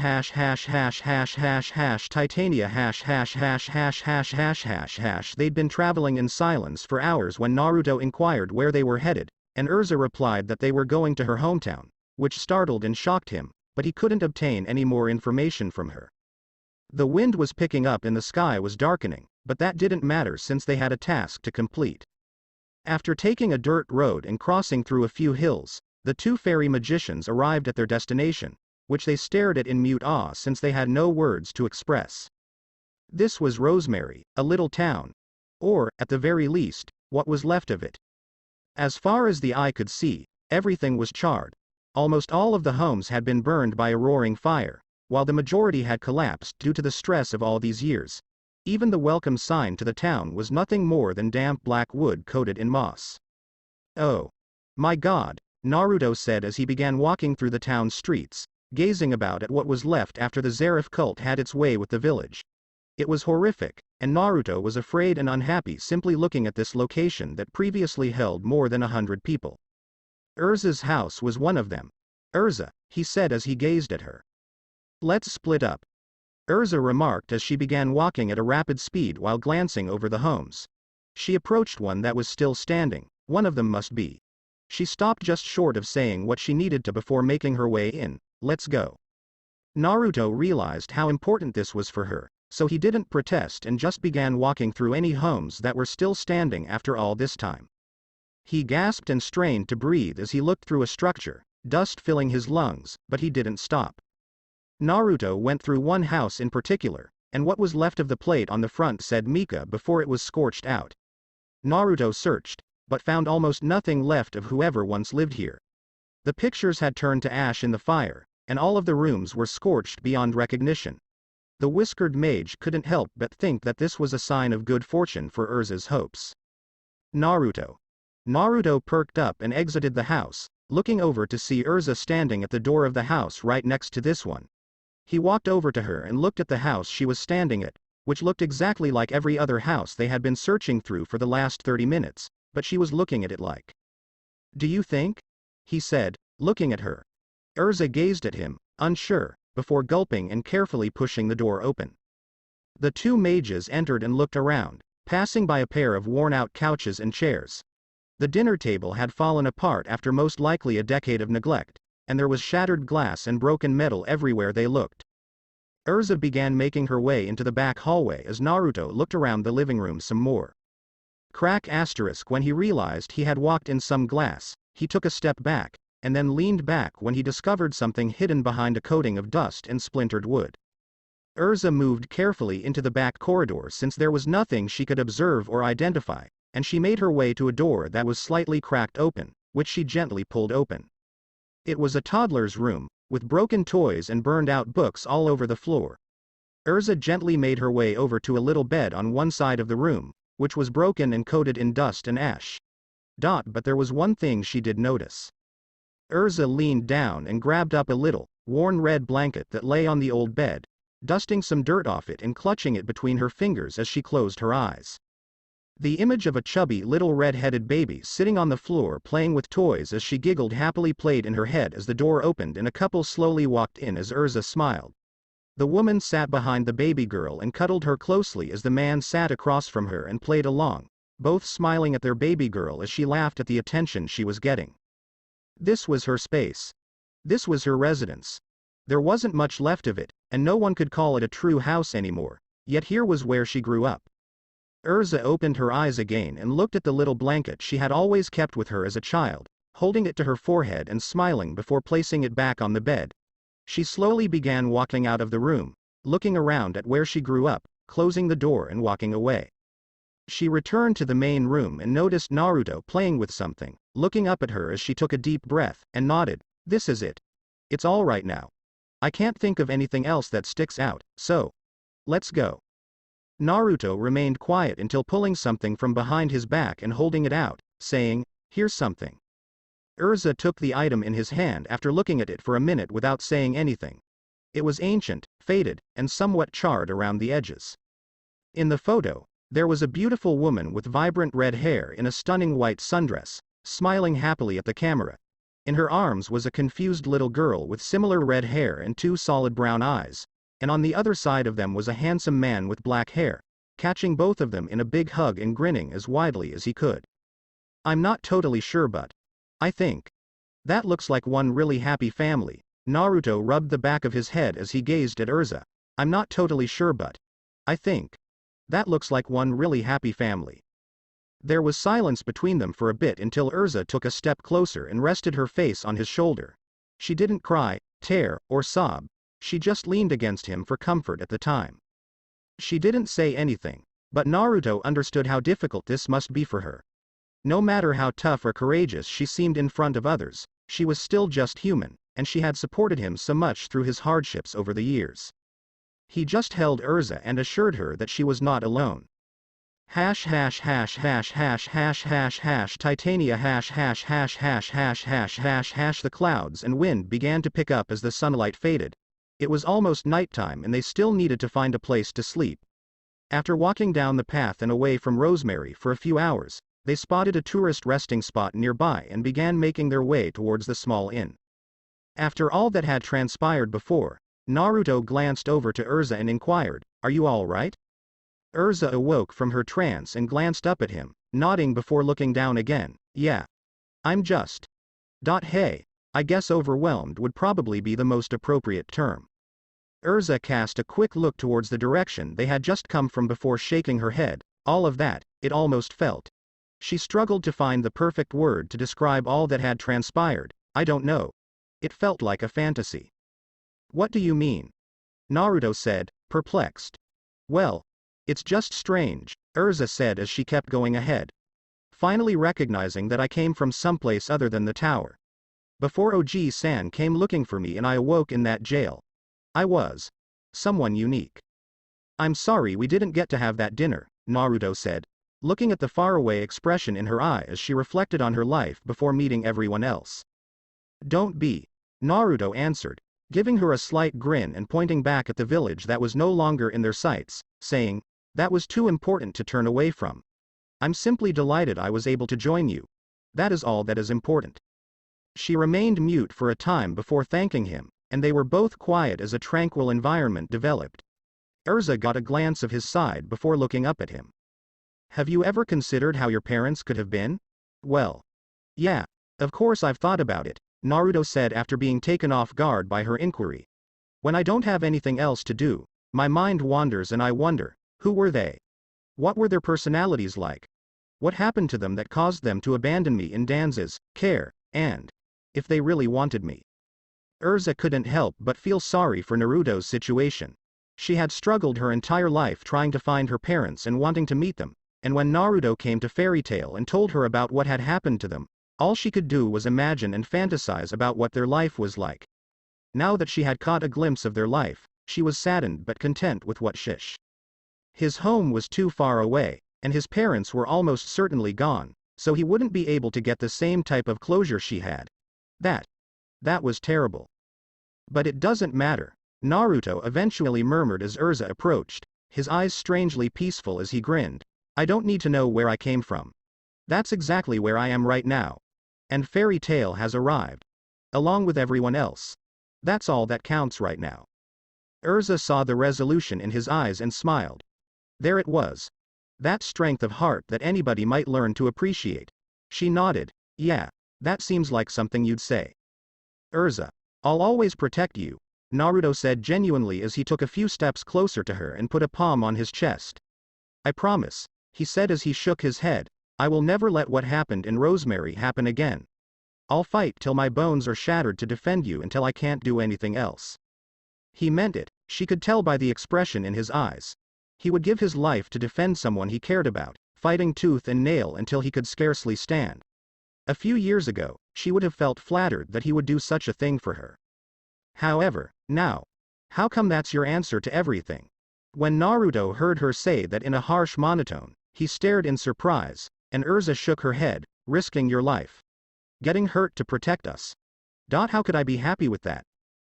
###. They'd been traveling in silence for hours when Naruto inquired where they were headed, and Erza replied that they were going to her hometown, which startled and shocked him, but he couldn't obtain any more information from her. The wind was picking up and the sky was darkening, but that didn't matter since they had a task to complete. After taking a dirt road and crossing through a few hills, the two fairy magicians arrived at their destination, which they stared at in mute awe since they had no words to express. This was Rosemary, a little town. Or, at the very least, what was left of it. As far as the eye could see, everything was charred. Almost all of the homes had been burned by a roaring fire, while the majority had collapsed due to the stress of all these years. Even the welcome sign to the town was nothing more than damp black wood coated in moss. Oh. My God, Naruto said as he began walking through the town's streets, gazing about at what was left after the Zarif cult had its way with the village. It was horrific, and Naruto was afraid and unhappy simply looking at this location that previously held more than 100 people. Erza's house was one of them. Erza, he said as he gazed at her. Let's split up. Erza remarked as she began walking at a rapid speed while glancing over the homes. She approached one that was still standing. One of them must be. She stopped just short of saying what she needed to before making her way in. Let's go. Naruto realized how important this was for her, so he didn't protest and just began walking through any homes that were still standing after all this time. He gasped and strained to breathe as he looked through a structure, dust filling his lungs, but he didn't stop. Naruto went through one house in particular, and what was left of the plate on the front said Mika before it was scorched out. Naruto searched, but found almost nothing left of whoever once lived here. The pictures had turned to ash in the fire, and all of the rooms were scorched beyond recognition. The whiskered mage couldn't help but think that this was a sign of good fortune for Erza's hopes. Naruto. Naruto perked up and exited the house, looking over to see Erza standing at the door of the house right next to this one. He walked over to her and looked at the house she was standing at, which looked exactly like every other house they had been searching through for the last 30 minutes, but she was looking at it like. "Do you think?" he said, looking at her. Erza gazed at him, unsure, before gulping and carefully pushing the door open. The two mages entered and looked around, passing by a pair of worn-out couches and chairs. The dinner table had fallen apart after most likely a decade of neglect, and there was shattered glass and broken metal everywhere they looked. Erza began making her way into the back hallway as Naruto looked around the living room some more. When he realized he had walked in some glass, he took a step back, and then leaned back when he discovered something hidden behind a coating of dust and splintered wood. Erza moved carefully into the back corridor since there was nothing she could observe or identify, and she made her way to a door that was slightly cracked open, which she gently pulled open. It was a toddler's room, with broken toys and burned-out books all over the floor. Erza gently made her way over to a little bed on one side of the room, which was broken and coated in dust and ash. But there was one thing she did notice. Erza leaned down and grabbed up a little, worn red blanket that lay on the old bed, dusting some dirt off it and clutching it between her fingers as she closed her eyes. The image of a chubby little red-headed baby sitting on the floor playing with toys as she giggled happily played in her head as the door opened and a couple slowly walked in as Erza smiled. The woman sat behind the baby girl and cuddled her closely as the man sat across from her and played along, both smiling at their baby girl as she laughed at the attention she was getting. This was her space. This was her residence. There wasn't much left of it, and no one could call it a true house anymore, yet here was where she grew up. Erza opened her eyes again and looked at the little blanket she had always kept with her as a child, holding it to her forehead and smiling before placing it back on the bed. She slowly began walking out of the room, looking around at where she grew up, closing the door and walking away. She returned to the main room and noticed Naruto playing with something, looking up at her as she took a deep breath, and nodded. "This is it. It's all right now. I can't think of anything else that sticks out, so let's go." Naruto remained quiet until pulling something from behind his back and holding it out, saying, "Here's something." Erza took the item in his hand after looking at it for a minute without saying anything. It was ancient, faded, and somewhat charred around the edges. In the photo, there was a beautiful woman with vibrant red hair in a stunning white sundress, smiling happily at the camera. In her arms was a confused little girl with similar red hair and two solid brown eyes, and on the other side of them was a handsome man with black hair, catching both of them in a big hug and grinning as widely as he could. "I'm not totally sure, but I think that looks like one really happy family." Naruto rubbed the back of his head as he gazed at Erza. "I'm not totally sure, but I think that looks like one really happy family." There was silence between them for a bit until Erza took a step closer and rested her face on his shoulder. She didn't cry, tear, or sob. She just leaned against him for comfort at the time. She didn't say anything, but Naruto understood how difficult this must be for her. No matter how tough or courageous she seemed in front of others, she was still just human, and she had supported him so much through his hardships over the years. He just held Erza and assured her that she was not alone. Hash hash hash hash hash hash hash hash Titania hash hash hash hash hash hash hash hash. The clouds and wind began to pick up as the sunlight faded. It was almost nighttime and they still needed to find a place to sleep. After walking down the path and away from Rosemary for a few hours, they spotted a tourist resting spot nearby and began making their way towards the small inn. After all that had transpired before, Naruto glanced over to Erza and inquired, "Are you all right?" Erza awoke from her trance and glanced up at him, nodding before looking down again. "Yeah. I'm just. Hey, I guess overwhelmed would probably be the most appropriate term." Erza cast a quick look towards the direction they had just come from before shaking her head. All of that, it almost felt. She struggled to find the perfect word to describe all that had transpired. "I don't know. It felt like a fantasy." "What do you mean?" Naruto said, perplexed. "Well, it's just strange," Erza said as she kept going ahead. finally recognizing that I came from someplace other than the tower. Before OG-san came looking for me and I awoke in that jail. I was someone unique. I'm sorry we didn't get to have that dinner, Naruto said, looking at the faraway expression in her eye as she reflected on her life before meeting everyone else. Don't be, Naruto answered, giving her a slight grin and pointing back at the village that was no longer in their sights, saying, that was too important to turn away from. I'm simply delighted I was able to join you. That is all that is important. She remained mute for a time before thanking him, and they were both quiet as a tranquil environment developed. Erza got a glance of his side before looking up at him. Have you ever considered how your parents could have been? Well, yeah, of course I've thought about it, Naruto said after being taken off guard by her inquiry. When I don't have anything else to do, my mind wanders and I wonder, who were they? What were their personalities like? What happened to them that caused them to abandon me in Danza's care, and if they really wanted me? Erza couldn't help but feel sorry for Naruto's situation. She had struggled her entire life trying to find her parents and wanting to meet them, and when Naruto came to Fairy Tail and told her about what had happened to them, all she could do was imagine and fantasize about what their life was like. Now that she had caught a glimpse of their life, she was saddened but content with what shish. His home was too far away, and his parents were almost certainly gone, so he wouldn't be able to get the same type of closure she had. That was terrible. But it doesn't matter, Naruto eventually murmured as Erza approached, his eyes strangely peaceful as he grinned. I don't need to know where I came from. That's exactly where I am right now. And Fairy Tail has arrived. Along with everyone else. That's all that counts right now. Erza saw the resolution in his eyes and smiled. There it was. That strength of heart that anybody might learn to appreciate. She nodded. Yeah, that seems like something you'd say. Erza, I'll always protect you, Naruto said genuinely as he took a few steps closer to her and put a palm on his chest. I promise, he said as he shook his head, I will never let what happened in Rosemary happen again. I'll fight till my bones are shattered to defend you until I can't do anything else. He meant it, she could tell by the expression in his eyes. He would give his life to defend someone he cared about, fighting tooth and nail until he could scarcely stand. A few years ago, she would have felt flattered that he would do such a thing for her. However, now, how come that's your answer to everything? When Naruto heard her say that in a harsh monotone, he stared in surprise, and Erza shook her head, risking your life. Getting hurt to protect us. How could I be happy with that?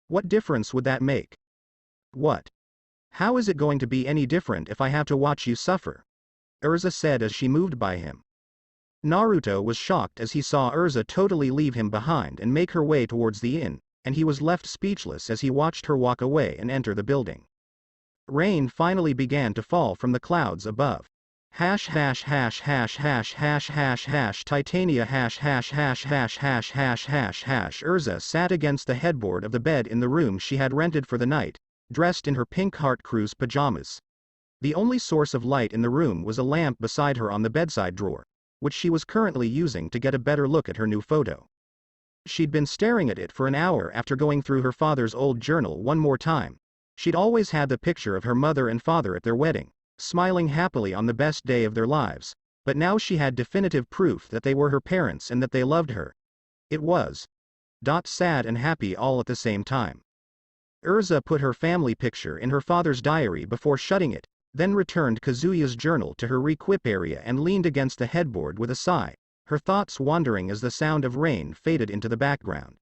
What difference would that make? What? How is it going to be any different if I have to watch you suffer? Erza said as she moved by him. Naruto was shocked as he saw Erza totally leave him behind and make her way towards the inn, and he was left speechless as he watched her walk away and enter the building. Rain finally began to fall from the clouds above. Hash hash hash hash hash hash hash hash Titania hash hash hash hash hash hash hash hash Erza sat against the headboard of the bed in the room she had rented for the night, dressed in her pink Heart Cruise pajamas. The only source of light in the room was a lamp beside her on the bedside drawer, which she was currently using to get a better look at her new photo. She'd been staring at it for an hour after going through her father's old journal one more time. She'd always had the picture of her mother and father at their wedding, smiling happily on the best day of their lives, but now she had definitive proof that they were her parents and that they loved her. It was sad and happy all at the same time. Erza put her family picture in her father's diary before shutting it, then returned Kazuya's journal to her requip area and leaned against the headboard with a sigh, her thoughts wandering as the sound of rain faded into the background.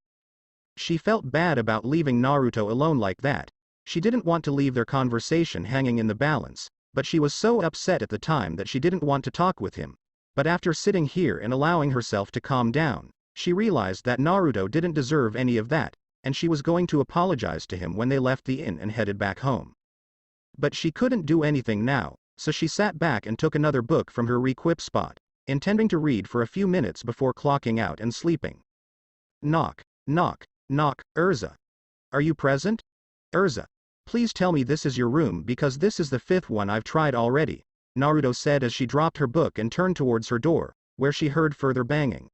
She felt bad about leaving Naruto alone like that. She didn't want to leave their conversation hanging in the balance, but she was so upset at the time that she didn't want to talk with him. But after sitting here and allowing herself to calm down, she realized that Naruto didn't deserve any of that, and she was going to apologize to him when they left the inn and headed back home. But she couldn't do anything now, so she sat back and took another book from her requip spot, intending to read for a few minutes before clocking out and sleeping. Knock, knock, knock, Erza. Are you present? Erza, please tell me this is your room because this is the 5th one I've tried already, Naruto said as she dropped her book and turned towards her door, where she heard further banging.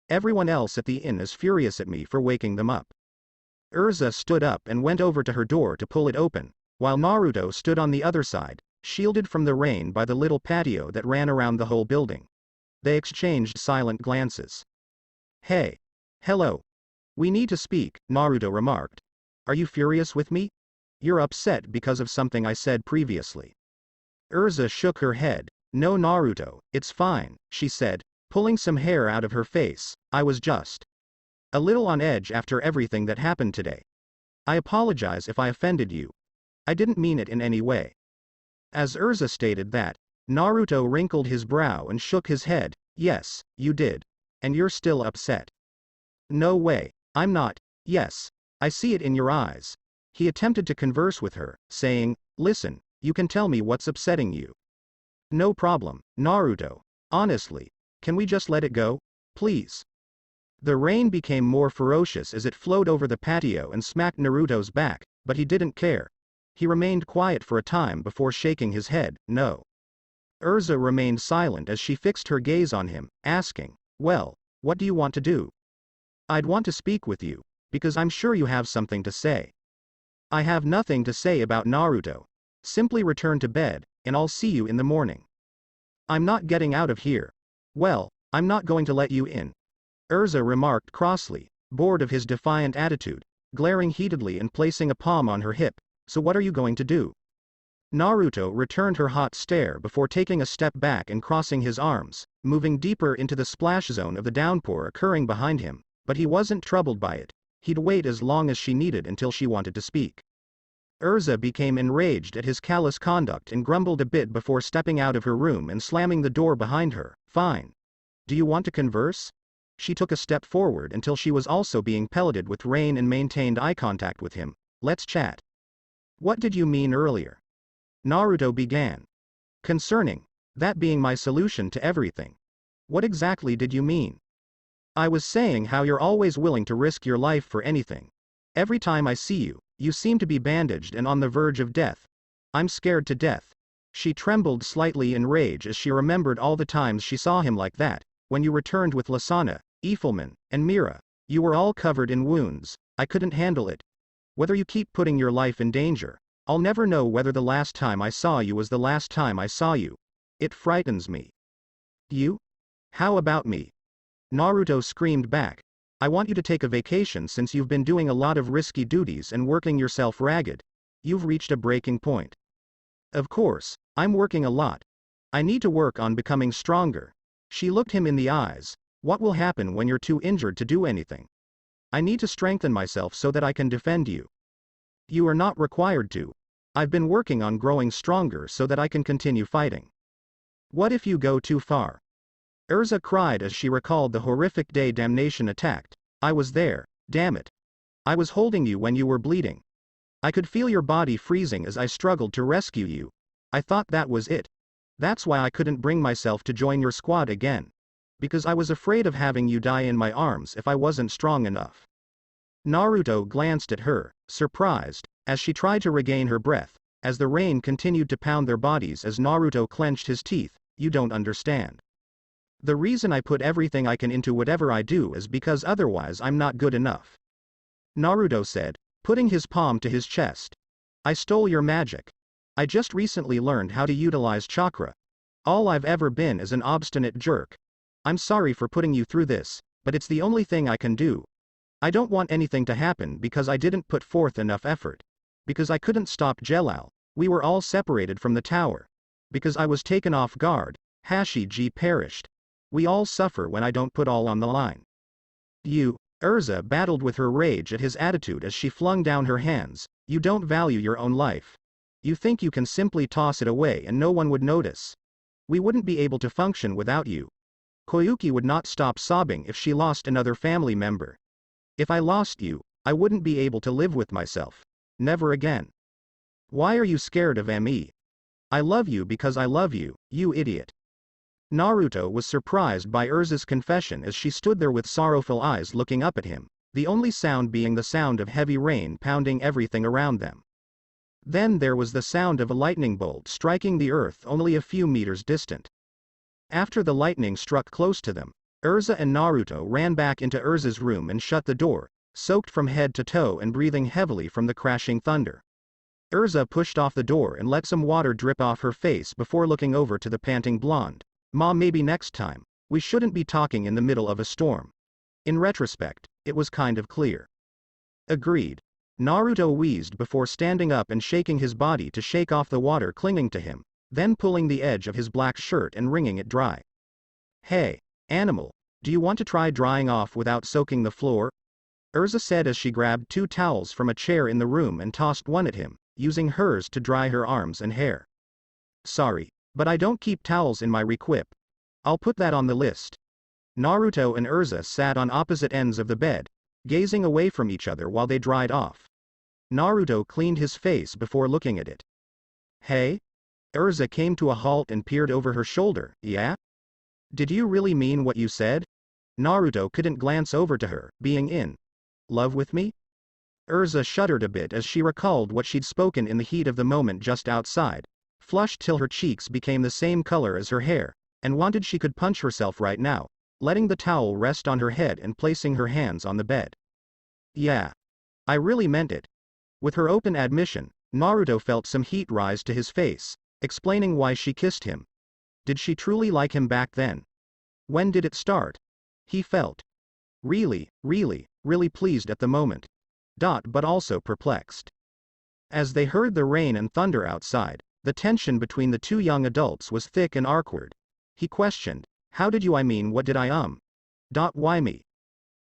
Everyone else at the inn is furious at me for waking them up. Erza stood up and went over to her door to pull it open, while Naruto stood on the other side, shielded from the rain by the little patio that ran around the whole building. They exchanged silent glances. Hey. Hello. We need to speak, Naruto remarked. Are you furious with me? You're upset because of something I said previously. Erza shook her head. No, Naruto, it's fine, she said, pulling some hair out of her face. I was just a little on edge after everything that happened today. I apologize if I offended you. I didn't mean it in any way. As Erza stated that, Naruto wrinkled his brow and shook his head. Yes, you did. And you're still upset. No way, I'm not. Yes, I see it in your eyes. He attempted to converse with her, saying, listen, you can tell me what's upsetting you. No problem, Naruto. Honestly, can we just let it go? Please. The rain became more ferocious as it flowed over the patio and smacked Naruto's back, but he didn't care. He remained quiet for a time before shaking his head. No. Erza remained silent as she fixed her gaze on him, asking, well, what do you want to do? I'd want to speak with you, because I'm sure you have something to say. I have nothing to say about Naruto. Simply return to bed, and I'll see you in the morning. I'm not getting out of here. Well, I'm not going to let you in. Erza remarked crossly, bored of his defiant attitude, glaring heatedly and placing a palm on her hip. So what are you going to do? Naruto returned her hot stare before taking a step back and crossing his arms, moving deeper into the splash zone of the downpour occurring behind him, but he wasn't troubled by it. He'd wait as long as she needed until she wanted to speak. Erza became enraged at his callous conduct and grumbled a bit before stepping out of her room and slamming the door behind her. Fine. Do you want to converse? She took a step forward until she was also being pelleted with rain and maintained eye contact with him. Let's chat. What did you mean earlier? Naruto began. Concerning that being my solution to everything. What exactly did you mean? I was saying how you're always willing to risk your life for anything. Every time I see you, you seem to be bandaged and on the verge of death. I'm scared to death. She trembled slightly in rage as she remembered all the times she saw him like that. When you returned with Lasana, Eiffelman, and Mira, you were all covered in wounds. I couldn't handle it. Whether you keep putting your life in danger, I'll never know whether the last time I saw you was the last time I saw you. It frightens me. You? How about me? Naruto screamed back. I want you to take a vacation since you've been doing a lot of risky duties and working yourself ragged. You've reached a breaking point. Of course, I'm working a lot. I need to work on becoming stronger. She looked him in the eyes. What will happen when you're too injured to do anything? I need to strengthen myself so that I can defend you. You are not required to. I've been working on growing stronger so that I can continue fighting. What if you go too far? Erza cried as she recalled the horrific day damnation attacked. I was there, damn it. I was holding you when you were bleeding. I could feel your body freezing as I struggled to rescue you. I thought that was it. That's why I couldn't bring myself to join your squad again. Because I was afraid of having you die in my arms if I wasn't strong enough. Naruto glanced at her, surprised, as she tried to regain her breath, as the rain continued to pound their bodies as Naruto clenched his teeth. You don't understand. The reason I put everything I can into whatever I do is because otherwise I'm not good enough. Naruto said, putting his palm to his chest. I stole your magic. I just recently learned how to utilize chakra. All I've ever been is an obstinate jerk. I'm sorry for putting you through this, but it's the only thing I can do. I don't want anything to happen because I didn't put forth enough effort. Because I couldn't stop Jelal. We were all separated from the tower. Because I was taken off guard. Hashi perished. We all suffer when I don't put all on the line. You, Erza battled with her rage at his attitude as she flung down her hands. You don't value your own life. You think you can simply toss it away and no one would notice. We wouldn't be able to function without you. Koyuki would not stop sobbing if she lost another family member. If I lost you, I wouldn't be able to live with myself. Never again. Why are you scared of me? I love you because I love you, you idiot. Naruto was surprised by Erza's confession as she stood there with sorrowful eyes looking up at him, the only sound being the sound of heavy rain pounding everything around them. Then there was the sound of a lightning bolt striking the earth only a few meters distant. After the lightning struck close to them, Erza and Naruto ran back into Erza's room and shut the door, soaked from head to toe and breathing heavily from the crashing thunder. Erza pushed off the door and let some water drip off her face before looking over to the panting blonde. Ma, maybe next time. We shouldn't be talking in the middle of a storm. In retrospect, it was kind of clear. Agreed. Naruto wheezed before standing up and shaking his body to shake off the water clinging to him, then pulling the edge of his black shirt and wringing it dry. Hey, animal, do you want to try drying off without soaking the floor? Erza said as she grabbed 2 towels from a chair in the room and tossed one at him, using hers to dry her arms and hair. Sorry, but I don't keep towels in my requip. I'll put that on the list. Naruto and Erza sat on opposite ends of the bed, gazing away from each other while they dried off. Naruto cleaned his face before looking at it. Hey? Erza came to a halt and peered over her shoulder. Yeah? Did you really mean what you said? Naruto couldn't glance over to her, being in love with me? Erza shuddered a bit as she recalled what she'd spoken in the heat of the moment just outside, flushed till her cheeks became the same color as her hair, and wanted she could punch herself right now, letting the towel rest on her head and placing her hands on the bed. Yeah. I really meant it. With her open admission, Naruto felt some heat rise to his face, explaining why she kissed him. Did she truly like him back then? When did it start? He felt really pleased at the moment. But also perplexed. As they heard the rain and thunder outside, the tension between the 2 young adults was thick and awkward. He questioned, how did you? I mean, what did I Why me?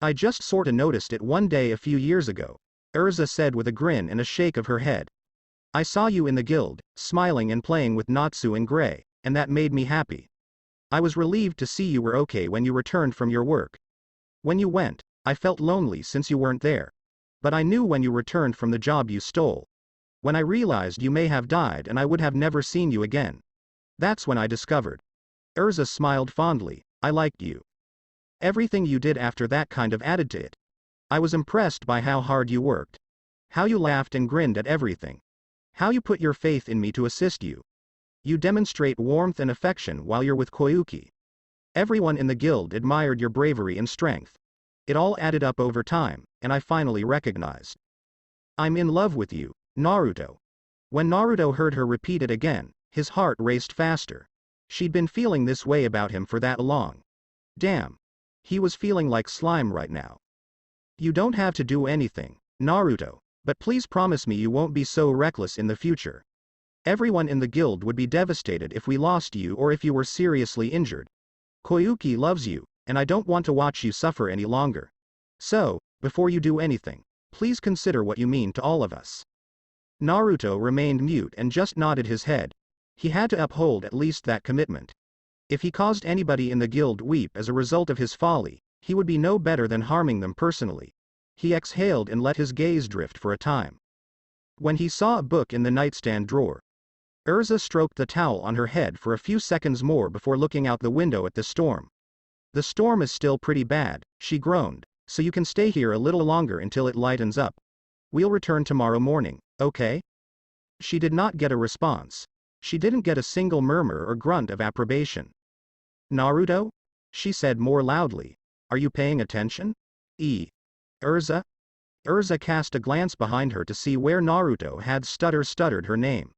I just sorta noticed it one day a few years ago, Erza said with a grin and a shake of her head. I saw you in the guild, smiling and playing with Natsu and Gray, and that made me happy. I was relieved to see you were okay when you returned from your work. When you went, I felt lonely since you weren't there. But I knew when you returned from the job you stole. When I realized you may have died and I would have never seen you again. That's when I discovered. Erza smiled fondly, I liked you. Everything you did after that kind of added to it. I was impressed by how hard you worked. How you laughed and grinned at everything. How you put your faith in me to assist you. You demonstrate warmth and affection while you're with Koyuki. Everyone in the guild admired your bravery and strength. It all added up over time, and I finally recognized. I'm in love with you, Naruto. When Naruto heard her repeat it again, his heart raced faster. She'd been feeling this way about him for that long. Damn. He was feeling like slime right now. You don't have to do anything, Naruto, but please promise me you won't be so reckless in the future. Everyone in the guild would be devastated if we lost you or if you were seriously injured. Koyuki loves you, and I don't want to watch you suffer any longer. So, before you do anything, please consider what you mean to all of us. Naruto remained mute and just nodded his head. He had to uphold at least that commitment. If he caused anybody in the guild weep as a result of his folly, he would be no better than harming them personally. He exhaled and let his gaze drift for a time. When he saw a book in the nightstand drawer, Erza stroked the towel on her head for a few seconds more before looking out the window at the storm. The storm is still pretty bad, she groaned, so you can stay here a little longer until it lightens up. We'll return tomorrow morning, okay? She did not get a response. She didn't get a single murmur or grunt of approbation. Naruto? She said more loudly. Are you paying attention? Erza? Erza cast a glance behind her to see where Naruto had stuttered her name.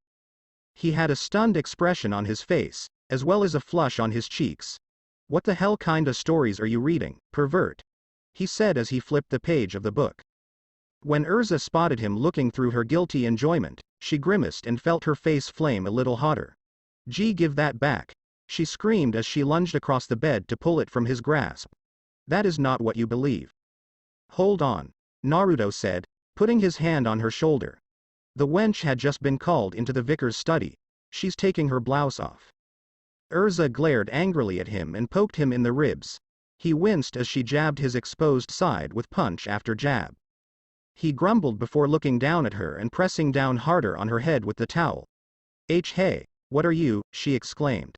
He had a stunned expression on his face, as well as a flush on his cheeks. What the hell kinda stories are you reading, pervert? He said as he flipped the page of the book. When Erza spotted him looking through her guilty enjoyment, she grimaced and felt her face flame a little hotter. Gee, give that back. She screamed as she lunged across the bed to pull it from his grasp. That is not what you believe. Hold on, Naruto said, putting his hand on her shoulder. The wench had just been called into the vicar's study. She's taking her blouse off. Erza glared angrily at him and poked him in the ribs. He winced as she jabbed his exposed side with punch after jab. He grumbled before looking down at her and pressing down harder on her head with the towel. Hey, what are you? She exclaimed.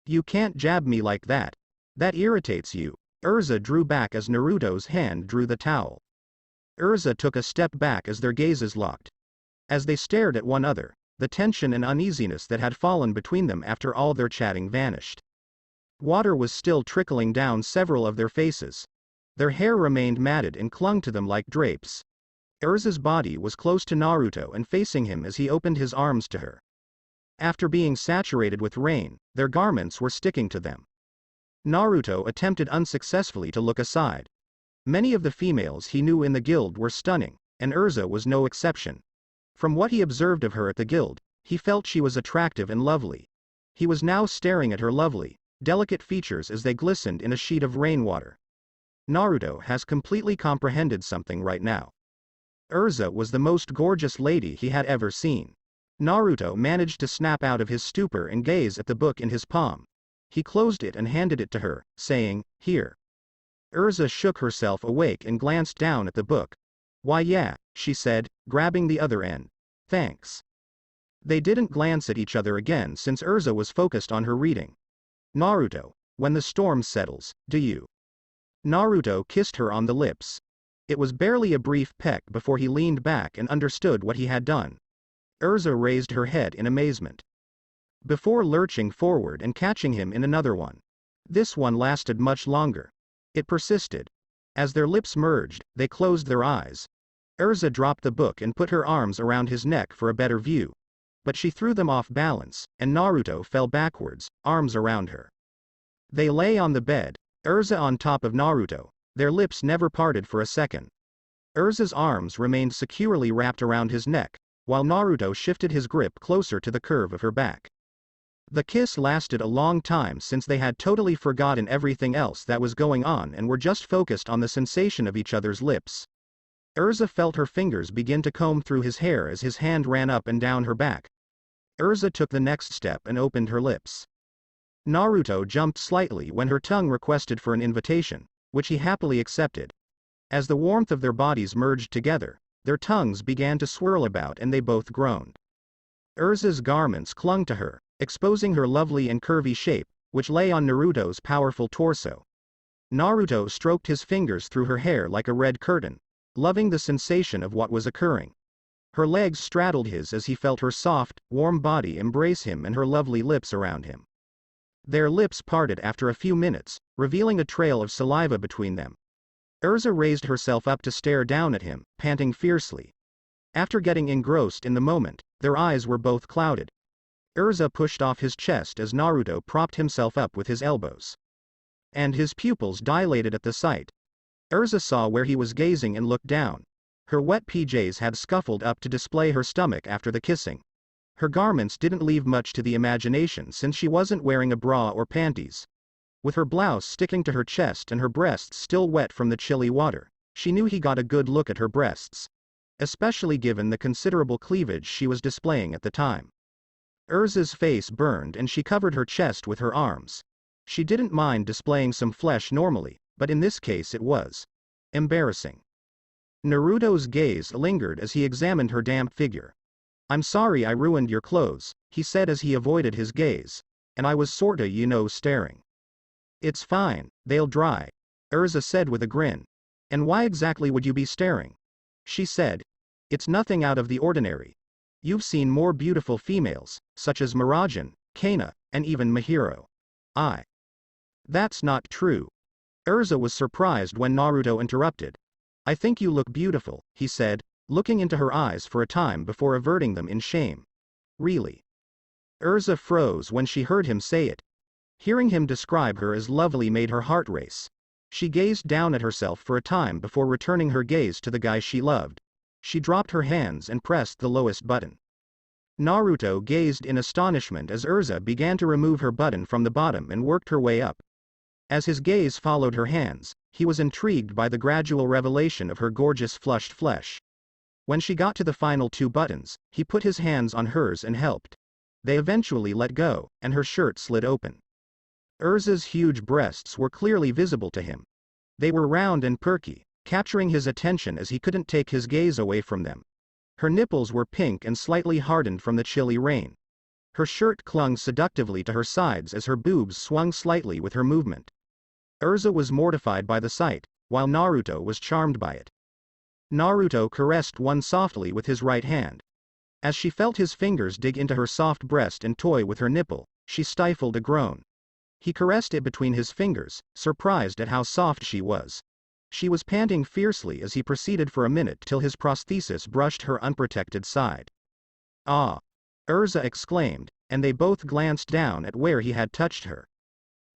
You can't jab me like that. That irritates you. Erza drew back as Naruto's hand drew the towel. Erza took a step back as their gazes locked. As they stared at one another, the tension and uneasiness that had fallen between them after all their chatting vanished. Water was still trickling down several of their faces. Their hair remained matted and clung to them like drapes. Erza's body was close to Naruto and facing him as he opened his arms to her. After being saturated with rain, their garments were sticking to them. Naruto attempted unsuccessfully to look aside. Many of the females he knew in the guild were stunning, and Erza was no exception. From what he observed of her at the guild, he felt she was attractive and lovely. He was now staring at her lovely, delicate features as they glistened in a sheet of rainwater. Naruto has completely comprehended something right now. Erza was the most gorgeous lady he had ever seen. Naruto managed to snap out of his stupor and gaze at the book in his palm. He closed it and handed it to her, saying, "Here." Erza shook herself awake and glanced down at the book. "Why yeah," she said, grabbing the other end. "Thanks." They didn't glance at each other again since Erza was focused on her reading. "Naruto, when the storm settles, do you?" Naruto kissed her on the lips. It was barely a brief peck before he leaned back and understood what he had done. Erza raised her head in amazement, before lurching forward and catching him in another one. This one lasted much longer. It persisted. As their lips merged, they closed their eyes. Erza dropped the book and put her arms around his neck for a better view. But she threw them off balance, and Naruto fell backwards, arms around her. They lay on the bed, Erza on top of Naruto, their lips never parted for a second. Erza's arms remained securely wrapped around his neck, while Naruto shifted his grip closer to the curve of her back. The kiss lasted a long time since they had totally forgotten everything else that was going on and were just focused on the sensation of each other's lips. Erza felt her fingers begin to comb through his hair as his hand ran up and down her back. Erza took the next step and opened her lips. Naruto jumped slightly when her tongue requested for an invitation, which he happily accepted. As the warmth of their bodies merged together, their tongues began to swirl about and they both groaned. Erza's garments clung to her, exposing her lovely and curvy shape, which lay on Naruto's powerful torso. Naruto stroked his fingers through her hair like a red curtain, loving the sensation of what was occurring. Her legs straddled his as he felt her soft, warm body embrace him and her lovely lips around him. Their lips parted after a few minutes, revealing a trail of saliva between them. Erza raised herself up to stare down at him, panting fiercely. After getting engrossed in the moment, their eyes were both clouded. Erza pushed off his chest as Naruto propped himself up with his elbows. And his pupils dilated at the sight. Erza saw where he was gazing and looked down. Her wet PJs had scuffled up to display her stomach after the kissing. Her garments didn't leave much to the imagination since she wasn't wearing a bra or panties. With her blouse sticking to her chest and her breasts still wet from the chilly water, she knew he got a good look at her breasts, especially given the considerable cleavage she was displaying at the time. Erza's face burned and she covered her chest with her arms. She didn't mind displaying some flesh normally, but in this case it was embarrassing. Naruto's gaze lingered as he examined her damp figure. "I'm sorry I ruined your clothes," he said as he avoided his gaze, "and I was sorta staring." "It's fine, they'll dry," Erza said with a grin. "And why exactly would you be staring?" She said, "It's nothing out of the ordinary. You've seen more beautiful females, such as Mirajan, Kana, and even Mahiro. That's not true." Erza was surprised when Naruto interrupted. "I think you look beautiful," he said, looking into her eyes for a time before averting them in shame. "Really?" Erza froze when she heard him say it. Hearing him describe her as lovely made her heart race. She gazed down at herself for a time before returning her gaze to the guy she loved. She dropped her hands and pressed the lowest button. Naruto gazed in astonishment as Erza began to remove her button from the bottom and worked her way up. As his gaze followed her hands, he was intrigued by the gradual revelation of her gorgeous flushed flesh. When she got to the final 2 buttons, he put his hands on hers and helped. They eventually let go, and her shirt slid open. Erza's huge breasts were clearly visible to him. They were round and perky, capturing his attention as he couldn't take his gaze away from them. Her nipples were pink and slightly hardened from the chilly rain. Her shirt clung seductively to her sides as her boobs swung slightly with her movement. Erza was mortified by the sight, while Naruto was charmed by it. Naruto caressed one softly with his right hand. As she felt his fingers dig into her soft breast and toy with her nipple, she stifled a groan. He caressed it between his fingers, surprised at how soft she was. She was panting fiercely as he proceeded for a minute till his prosthesis brushed her unprotected side. "Ah!" Erza exclaimed, and they both glanced down at where he had touched her.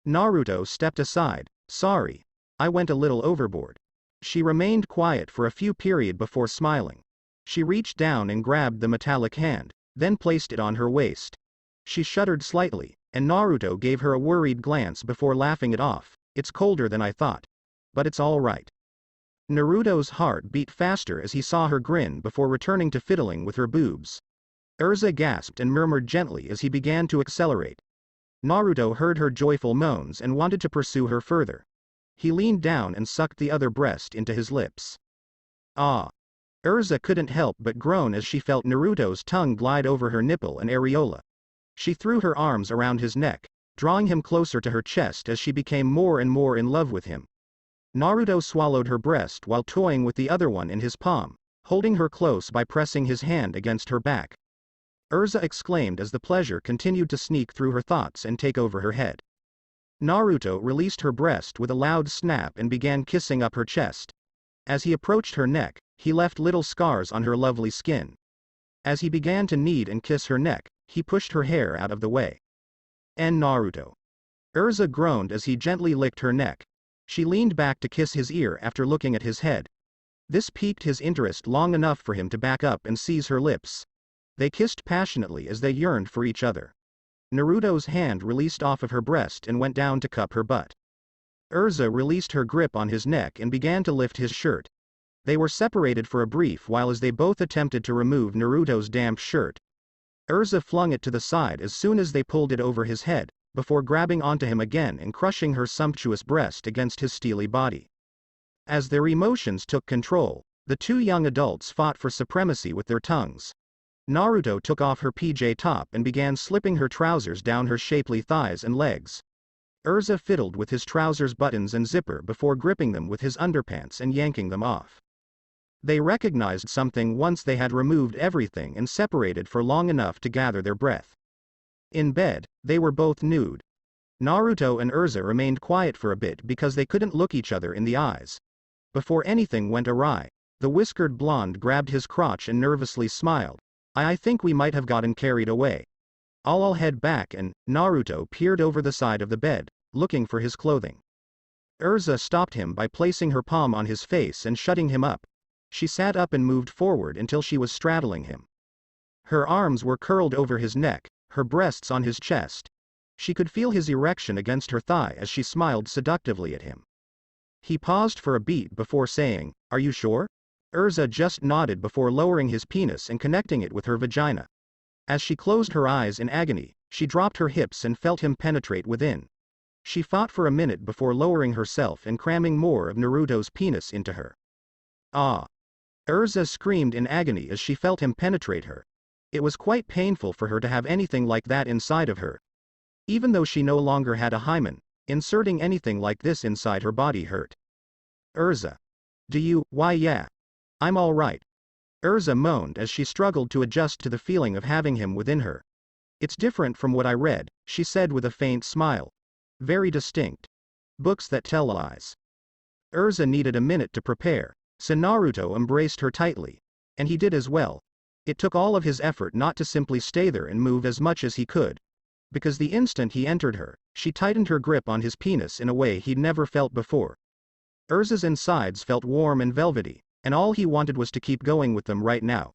Naruto stepped aside. Sorry. I went a little overboard. She remained quiet for a few periods before smiling. She reached down and grabbed the metallic hand, then placed it on her waist. She shuddered slightly, and Naruto gave her a worried glance before laughing it off. It's colder than I thought. But it's all right. Naruto's heart beat faster as he saw her grin before returning to fiddling with her boobs. Erza gasped and murmured gently as he began to accelerate. Naruto heard her joyful moans and wanted to pursue her further. He leaned down and sucked the other breast into his lips. Ah! Erza couldn't help but groan as she felt Naruto's tongue glide over her nipple and areola. She threw her arms around his neck, drawing him closer to her chest as she became more and more in love with him. Naruto swallowed her breast while toying with the other one in his palm, holding her close by pressing his hand against her back. Erza exclaimed as the pleasure continued to sneak through her thoughts and take over her head. Naruto released her breast with a loud snap and began kissing up her chest. As he approached her neck, he left little scars on her lovely skin. As he began to knead and kiss her neck, he pushed her hair out of the way. And Naruto. Erza groaned as he gently licked her neck. She leaned back to kiss his ear after looking at his head. This piqued his interest long enough for him to back up and seize her lips. They kissed passionately as they yearned for each other. Naruto's hand released off of her breast and went down to cup her butt. Erza released her grip on his neck and began to lift his shirt. They were separated for a brief while as they both attempted to remove Naruto's damp shirt. Erza flung it to the side as soon as they pulled it over his head, before grabbing onto him again and crushing her sumptuous breast against his steely body. As their emotions took control, the two young adults fought for supremacy with their tongues. Naruto took off her PJ top and began slipping her trousers down her shapely thighs and legs. Erza fiddled with his trousers buttons and zipper before gripping them with his underpants and yanking them off. They recognized something once they had removed everything and separated for long enough to gather their breath. In bed, they were both nude. Naruto and Erza remained quiet for a bit because they couldn't look each other in the eyes. Before anything went awry, the whiskered blonde grabbed his crotch and nervously smiled. I think we might have gotten carried away. I'll head back, and Naruto peered over the side of the bed, looking for his clothing. Erza stopped him by placing her palm on his face and shutting him up. She sat up and moved forward until she was straddling him. Her arms were curled over his neck, her breasts on his chest. She could feel his erection against her thigh as she smiled seductively at him. He paused for a beat before saying, "Are you sure?" Erza just nodded before lowering his penis and connecting it with her vagina. As she closed her eyes in agony, she dropped her hips and felt him penetrate within. She fought for a minute before lowering herself and cramming more of Naruto's penis into her. Ah! Erza screamed in agony as she felt him penetrate her. It was quite painful for her to have anything like that inside of her. Even though she no longer had a hymen, inserting anything like this inside her body hurt. Erza. Why yeah. I'm all right. Erza moaned as she struggled to adjust to the feeling of having him within her. It's different from what I read, she said with a faint smile. Very distinct. Books that tell lies. Erza needed a minute to prepare, so Naruto embraced her tightly. And he did as well. It took all of his effort not to simply stay there and move as much as he could. Because the instant he entered her, she tightened her grip on his penis in a way he'd never felt before. Erza's insides felt warm and velvety, and all he wanted was to keep going with them right now.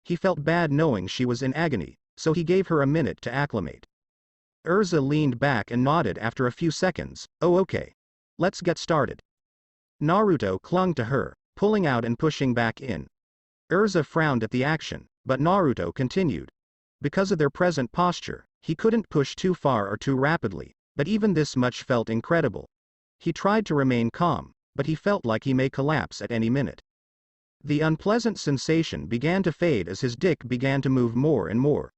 He felt bad knowing she was in agony, so he gave her a minute to acclimate. Erza leaned back and nodded after a few seconds. Oh okay. Let's get started. Naruto clung to her, pulling out and pushing back in. Erza frowned at the action, but Naruto continued. Because of their present posture, he couldn't push too far or too rapidly, but even this much felt incredible. He tried to remain calm, but he felt like he may collapse at any minute. The unpleasant sensation began to fade as his dick began to move more and more.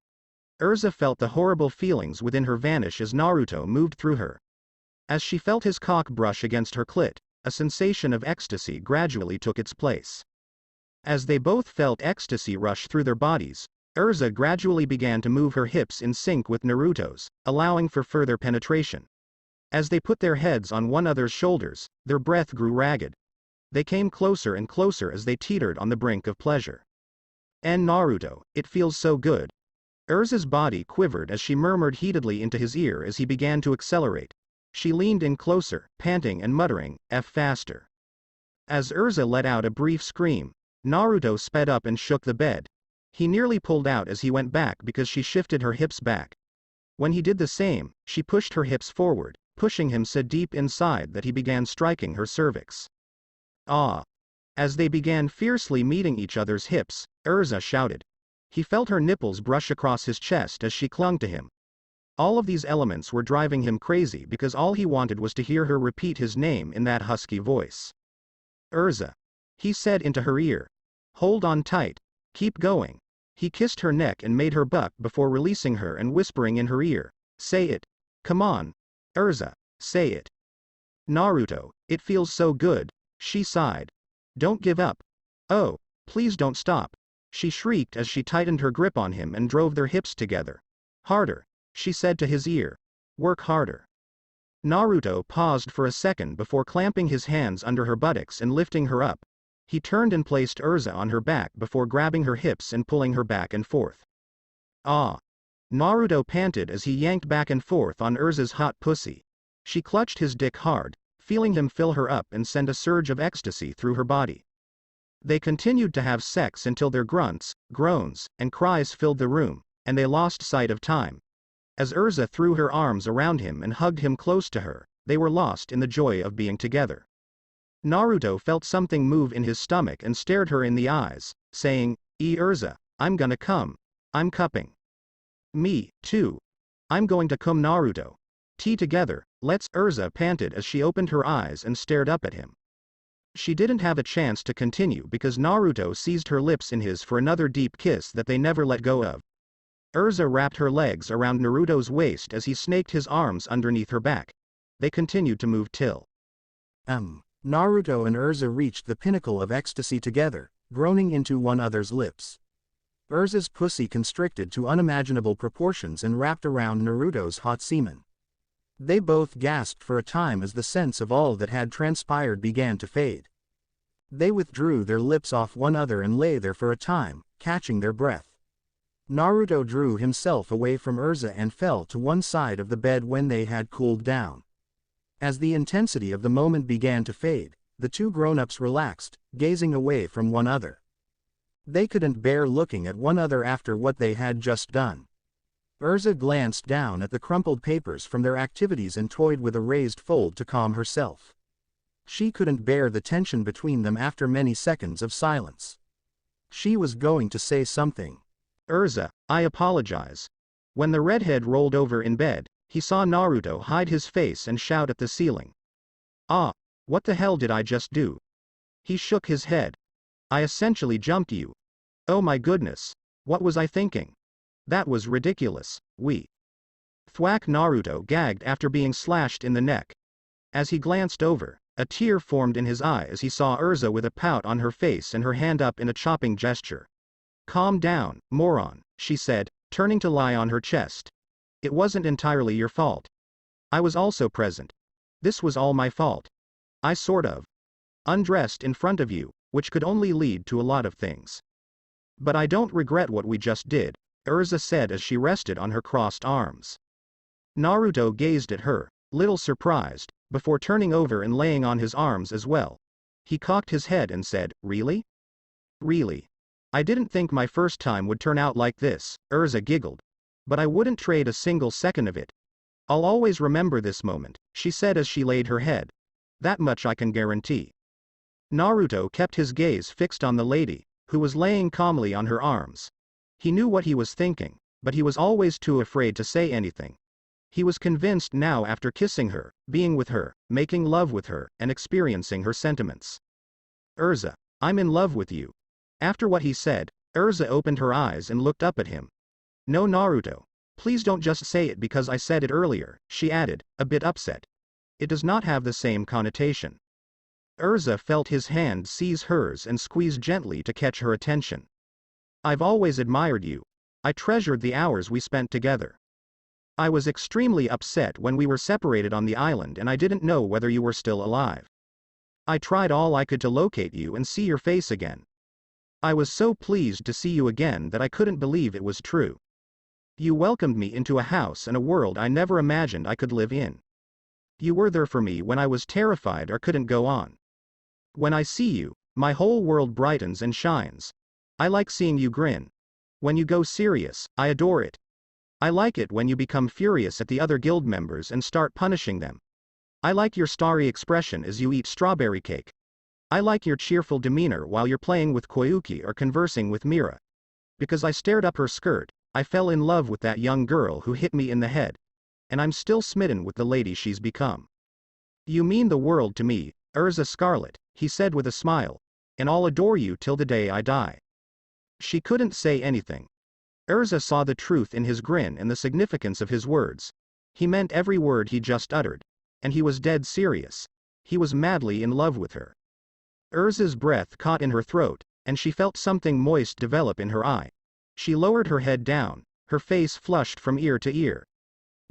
Erza felt the horrible feelings within her vanish as Naruto moved through her. As she felt his cock brush against her clit, a sensation of ecstasy gradually took its place. As they both felt ecstasy rush through their bodies, Erza gradually began to move her hips in sync with Naruto's, allowing for further penetration. As they put their heads on one another's shoulders, their breath grew ragged. They came closer and closer as they teetered on the brink of pleasure. And Naruto, it feels so good. Erza's body quivered as she murmured heatedly into his ear as he began to accelerate. She leaned in closer, panting and muttering, "F faster." As Erza let out a brief scream, Naruto sped up and shook the bed. He nearly pulled out as he went back because she shifted her hips back. When he did the same, she pushed her hips forward, pushing him so deep inside that he began striking her cervix. Ah! As they began fiercely meeting each other's hips, Erza shouted. He felt her nipples brush across his chest as she clung to him. All of these elements were driving him crazy because all he wanted was to hear her repeat his name in that husky voice. "Erza," he said into her ear. "Hold on tight. Keep going." He kissed her neck and made her buck before releasing her and whispering in her ear, "Say it. Come on. Erza, say it." "Naruto, it feels so good," she sighed. "Don't give up. Oh, please don't stop," she shrieked as she tightened her grip on him and drove their hips together. "Harder," she said to his ear. "Work harder." Naruto paused for a second before clamping his hands under her buttocks and lifting her up. He turned and placed Erza on her back before grabbing her hips and pulling her back and forth. "Ah!" Naruto panted as he yanked back and forth on Erza's hot pussy. She clutched his dick hard, feeling him fill her up and send a surge of ecstasy through her body. They continued to have sex until their grunts, groans, and cries filled the room, and they lost sight of time. As Erza threw her arms around him and hugged him close to her, they were lost in the joy of being together. Naruto felt something move in his stomach and stared her in the eyes, saying, Erza, I'm gonna come. I'm cupping." "Me, too. I'm going to come Naruto. Together, let's," Erza panted as she opened her eyes and stared up at him. She didn't have a chance to continue because Naruto seized her lips in his for another deep kiss that they never let go of. Erza wrapped her legs around Naruto's waist as he snaked his arms underneath her back. They continued to move till Naruto and Erza reached the pinnacle of ecstasy together, groaning into one another's lips. Erza's pussy constricted to unimaginable proportions and wrapped around Naruto's hot semen. They both gasped for a time as the sense of all that had transpired began to fade. They withdrew their lips off one another and lay there for a time, catching their breath. Naruto drew himself away from Erza and fell to one side of the bed when they had cooled down. As the intensity of the moment began to fade, the two grown-ups relaxed, gazing away from one another. They couldn't bear looking at one another after what they had just done. Erza glanced down at the crumpled papers from their activities and toyed with a raised fold to calm herself. She couldn't bear the tension between them after many seconds of silence. She was going to say something. "Erza, I apologize." When the redhead rolled over in bed, he saw Naruto hide his face and shout at the ceiling. "Ah, what the hell did I just do?" He shook his head. "I essentially jumped you. Oh my goodness, what was I thinking? That was ridiculous." Thwack Naruto gagged after being slashed in the neck. As he glanced over, a tear formed in his eye as he saw Erza with a pout on her face and her hand up in a chopping gesture. "Calm down, moron," she said, turning to lie on her chest. "It wasn't entirely your fault. I was also present. This was all my fault. I sort of undressed in front of you, which could only lead to a lot of things. But I don't regret what we just did," Erza said as she rested on her crossed arms. Naruto gazed at her, little surprised, before turning over and laying on his arms as well. He cocked his head and said, "Really? Really? I didn't think my first time would turn out like this," Erza giggled. "But I wouldn't trade a single second of it. I'll always remember this moment," she said as she laid her head. "That much I can guarantee." Naruto kept his gaze fixed on the lady, who was laying calmly on her arms. He knew what he was thinking, but he was always too afraid to say anything. He was convinced now after kissing her, being with her, making love with her, and experiencing her sentiments. "Erza, I'm in love with you." After what he said, Erza opened her eyes and looked up at him. "No, Naruto. Please don't just say it because I said it earlier," she added, a bit upset. "It does not have the same connotation." Erza felt his hand seize hers and squeeze gently to catch her attention. "I've always admired you. I treasured the hours we spent together. I was extremely upset when we were separated on the island and I didn't know whether you were still alive. I tried all I could to locate you and see your face again. I was so pleased to see you again that I couldn't believe it was true. You welcomed me into a house and a world I never imagined I could live in. You were there for me when I was terrified or couldn't go on. When I see you, my whole world brightens and shines. I like seeing you grin. When you go serious, I adore it. I like it when you become furious at the other guild members and start punishing them. I like your starry expression as you eat strawberry cake. I like your cheerful demeanor while you're playing with Koyuki or conversing with Mira. Because I stared up her skirt, I fell in love with that young girl who hit me in the head. And I'm still smitten with the lady she's become. You mean the world to me, Erza Scarlet, he said with a smile. And I'll adore you till the day I die. She couldn't say anything. Erza saw the truth in his grin and the significance of his words. He meant every word he just uttered. And he was dead serious. He was madly in love with her. Erza's breath caught in her throat, and she felt something moist develop in her eye. She lowered her head down, her face flushed from ear to ear.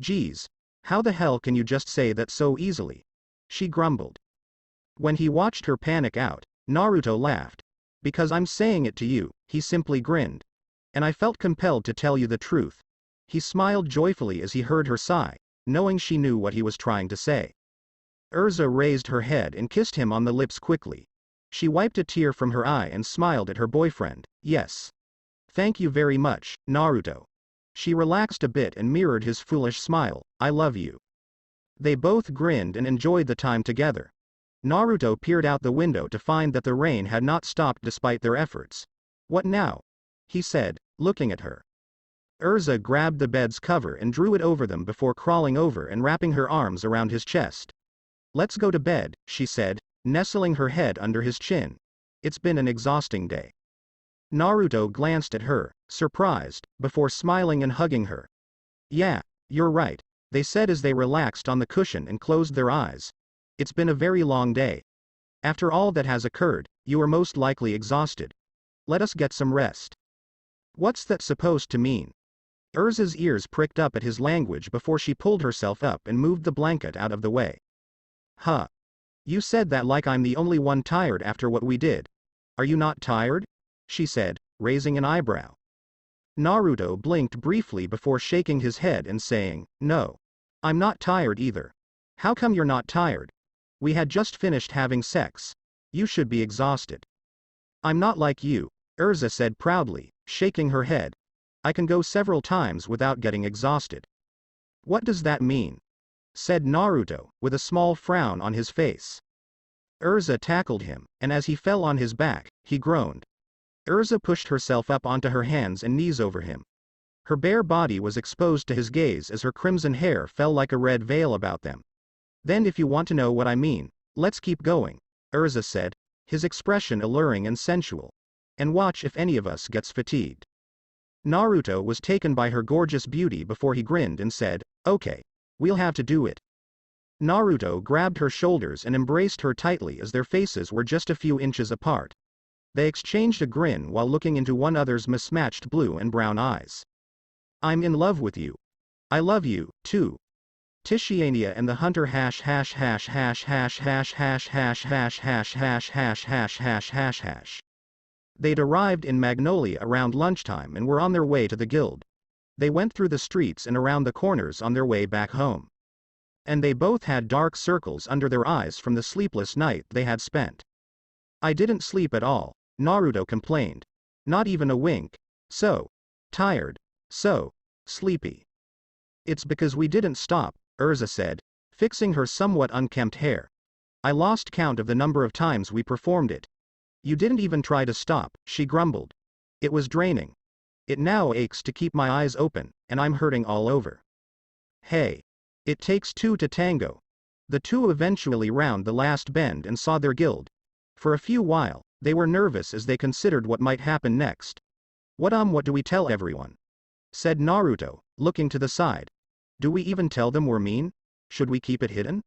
Geez, how the hell can you just say that so easily? She grumbled. When he watched her panic out, Naruto laughed. Because I'm saying it to you, he simply grinned. And I felt compelled to tell you the truth. He smiled joyfully as he heard her sigh, knowing she knew what he was trying to say. Erza raised her head and kissed him on the lips quickly. She wiped a tear from her eye and smiled at her boyfriend. Yes. Thank you very much, Naruto. She relaxed a bit and mirrored his foolish smile. I love you. They both grinned and enjoyed the time together. Naruto peered out the window to find that the rain had not stopped despite their efforts. What now? He said, looking at her. Erza grabbed the bed's cover and drew it over them before crawling over and wrapping her arms around his chest. Let's go to bed, she said, nestling her head under his chin. It's been an exhausting day. Naruto glanced at her, surprised, before smiling and hugging her. Yeah, you're right, they said as they relaxed on the cushion and closed their eyes. It's been a very long day. After all that has occurred, you are most likely exhausted. Let us get some rest. What's that supposed to mean? Erza's ears pricked up at his language before she pulled herself up and moved the blanket out of the way. Huh. You said that like I'm the only one tired after what we did. Are you not tired? She said, raising an eyebrow. Naruto blinked briefly before shaking his head and saying, no. I'm not tired either. How come you're not tired? We had just finished having sex. You should be exhausted. I'm not like you, Erza said proudly, shaking her head. I can go several times without getting exhausted. What does that mean? Said Naruto, with a small frown on his face. Erza tackled him, and as he fell on his back, he groaned. Erza pushed herself up onto her hands and knees over him. Her bare body was exposed to his gaze as her crimson hair fell like a red veil about them. Then if you want to know what I mean, let's keep going, Erza said, his expression alluring and sensual. And watch if any of us gets fatigued. Naruto was taken by her gorgeous beauty before he grinned and said, okay, we'll have to do it. Naruto grabbed her shoulders and embraced her tightly as their faces were just a few inches apart. They exchanged a grin while looking into one another's mismatched blue and brown eyes. I'm in love with you. I love you, too. Tishiania and the hunter hash hash hash hash hash hash hash hash hash hash hash hash hash hash hash hash. They'd arrived in Magnolia around lunchtime and were on their way to the guild. They went through the streets and around the corners on their way back home. And they both had dark circles under their eyes from the sleepless night they had spent. I didn't sleep at all, Naruto complained. Not even a wink. So tired. So sleepy. It's because we didn't stop, Erza said, fixing her somewhat unkempt hair. I lost count of the number of times we performed it. You didn't even try to stop, she grumbled. It was draining. It now aches to keep my eyes open, and I'm hurting all over. Hey. It takes two to tango. The two eventually round the last bend and saw their guild. For a few while, they were nervous as they considered what might happen next. What do we tell everyone? Said Naruto, looking to the side. Do we even tell them we're mean? Should we keep it hidden?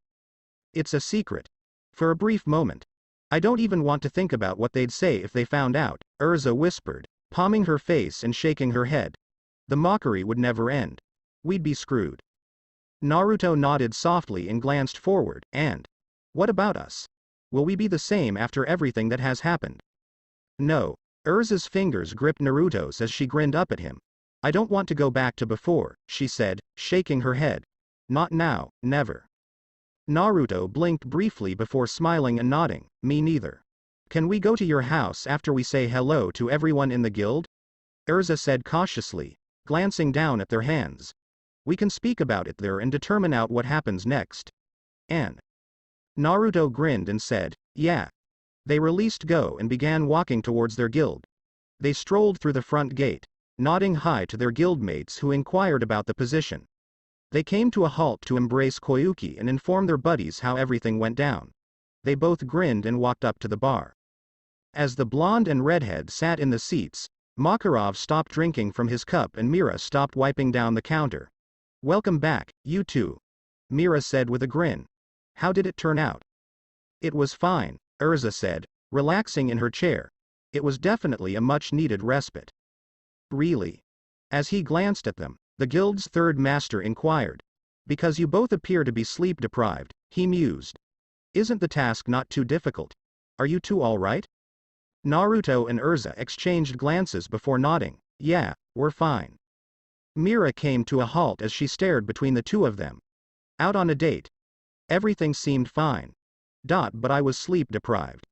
It's a secret. For a brief moment. I don't even want to think about what they'd say if they found out, Erza whispered, palming her face and shaking her head. The mockery would never end. We'd be screwed. Naruto nodded softly and glanced forward, and what about us? Will we be the same after everything that has happened? No. Erza's fingers gripped Naruto's as she grinned up at him. I don't want to go back to before, she said, shaking her head. Not now, never. Naruto blinked briefly before smiling and nodding. Me neither. Can we go to your house after we say hello to everyone in the guild? Erza said cautiously, glancing down at their hands. We can speak about it there and determine out what happens next. And Naruto grinned and said, yeah. They released Go and began walking towards their guild. They strolled through the front gate, nodding hi to their guildmates who inquired about the position. They came to a halt to embrace Koyuki and inform their buddies how everything went down. They both grinned and walked up to the bar. As the blonde and redhead sat in the seats, Makarov stopped drinking from his cup and Mira stopped wiping down the counter. Welcome back, you two. Mira said with a grin. How did it turn out? It was fine, Erza said, relaxing in her chair. It was definitely a much-needed respite. Really? As he glanced at them, the guild's third master inquired. Because you both appear to be sleep-deprived, he mused. Isn't the task not too difficult? Are you two all right? Naruto and Erza exchanged glances before nodding. Yeah, we're fine. Mira came to a halt as she stared between the two of them. Out on a date. Everything seemed fine. But I was sleep-deprived.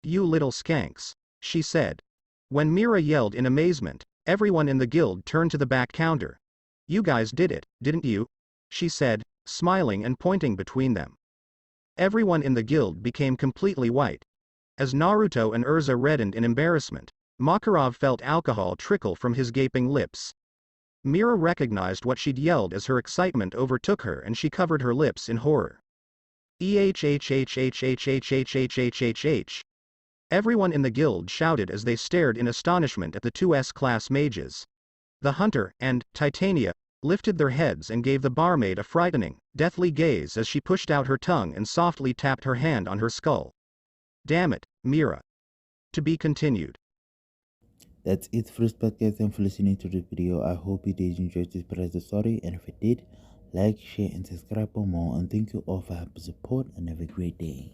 You little skanks, she said. When Mira yelled in amazement, everyone in the guild turned to the back counter. You guys did it, didn't you? She said, smiling and pointing between them. Everyone in the guild became completely white. As Naruto and Erza reddened in embarrassment, Makarov felt alcohol trickle from his gaping lips. Mira recognized what she'd yelled as her excitement overtook her and she covered her lips in horror. EHHHHHHHHHHH. Everyone in the guild shouted as they stared in astonishment at the two S-class mages. The hunter and Titania lifted their heads and gave the barmaid a frightening, deathly gaze as she pushed out her tongue and softly tapped her hand on her skull. Damn it, Mira. To be continued. That's it for this podcast. Thanks for listening to the video. I hope you did enjoy this part of the story, and if you did, like, share, and subscribe for more. And thank you all for your support, and have a great day.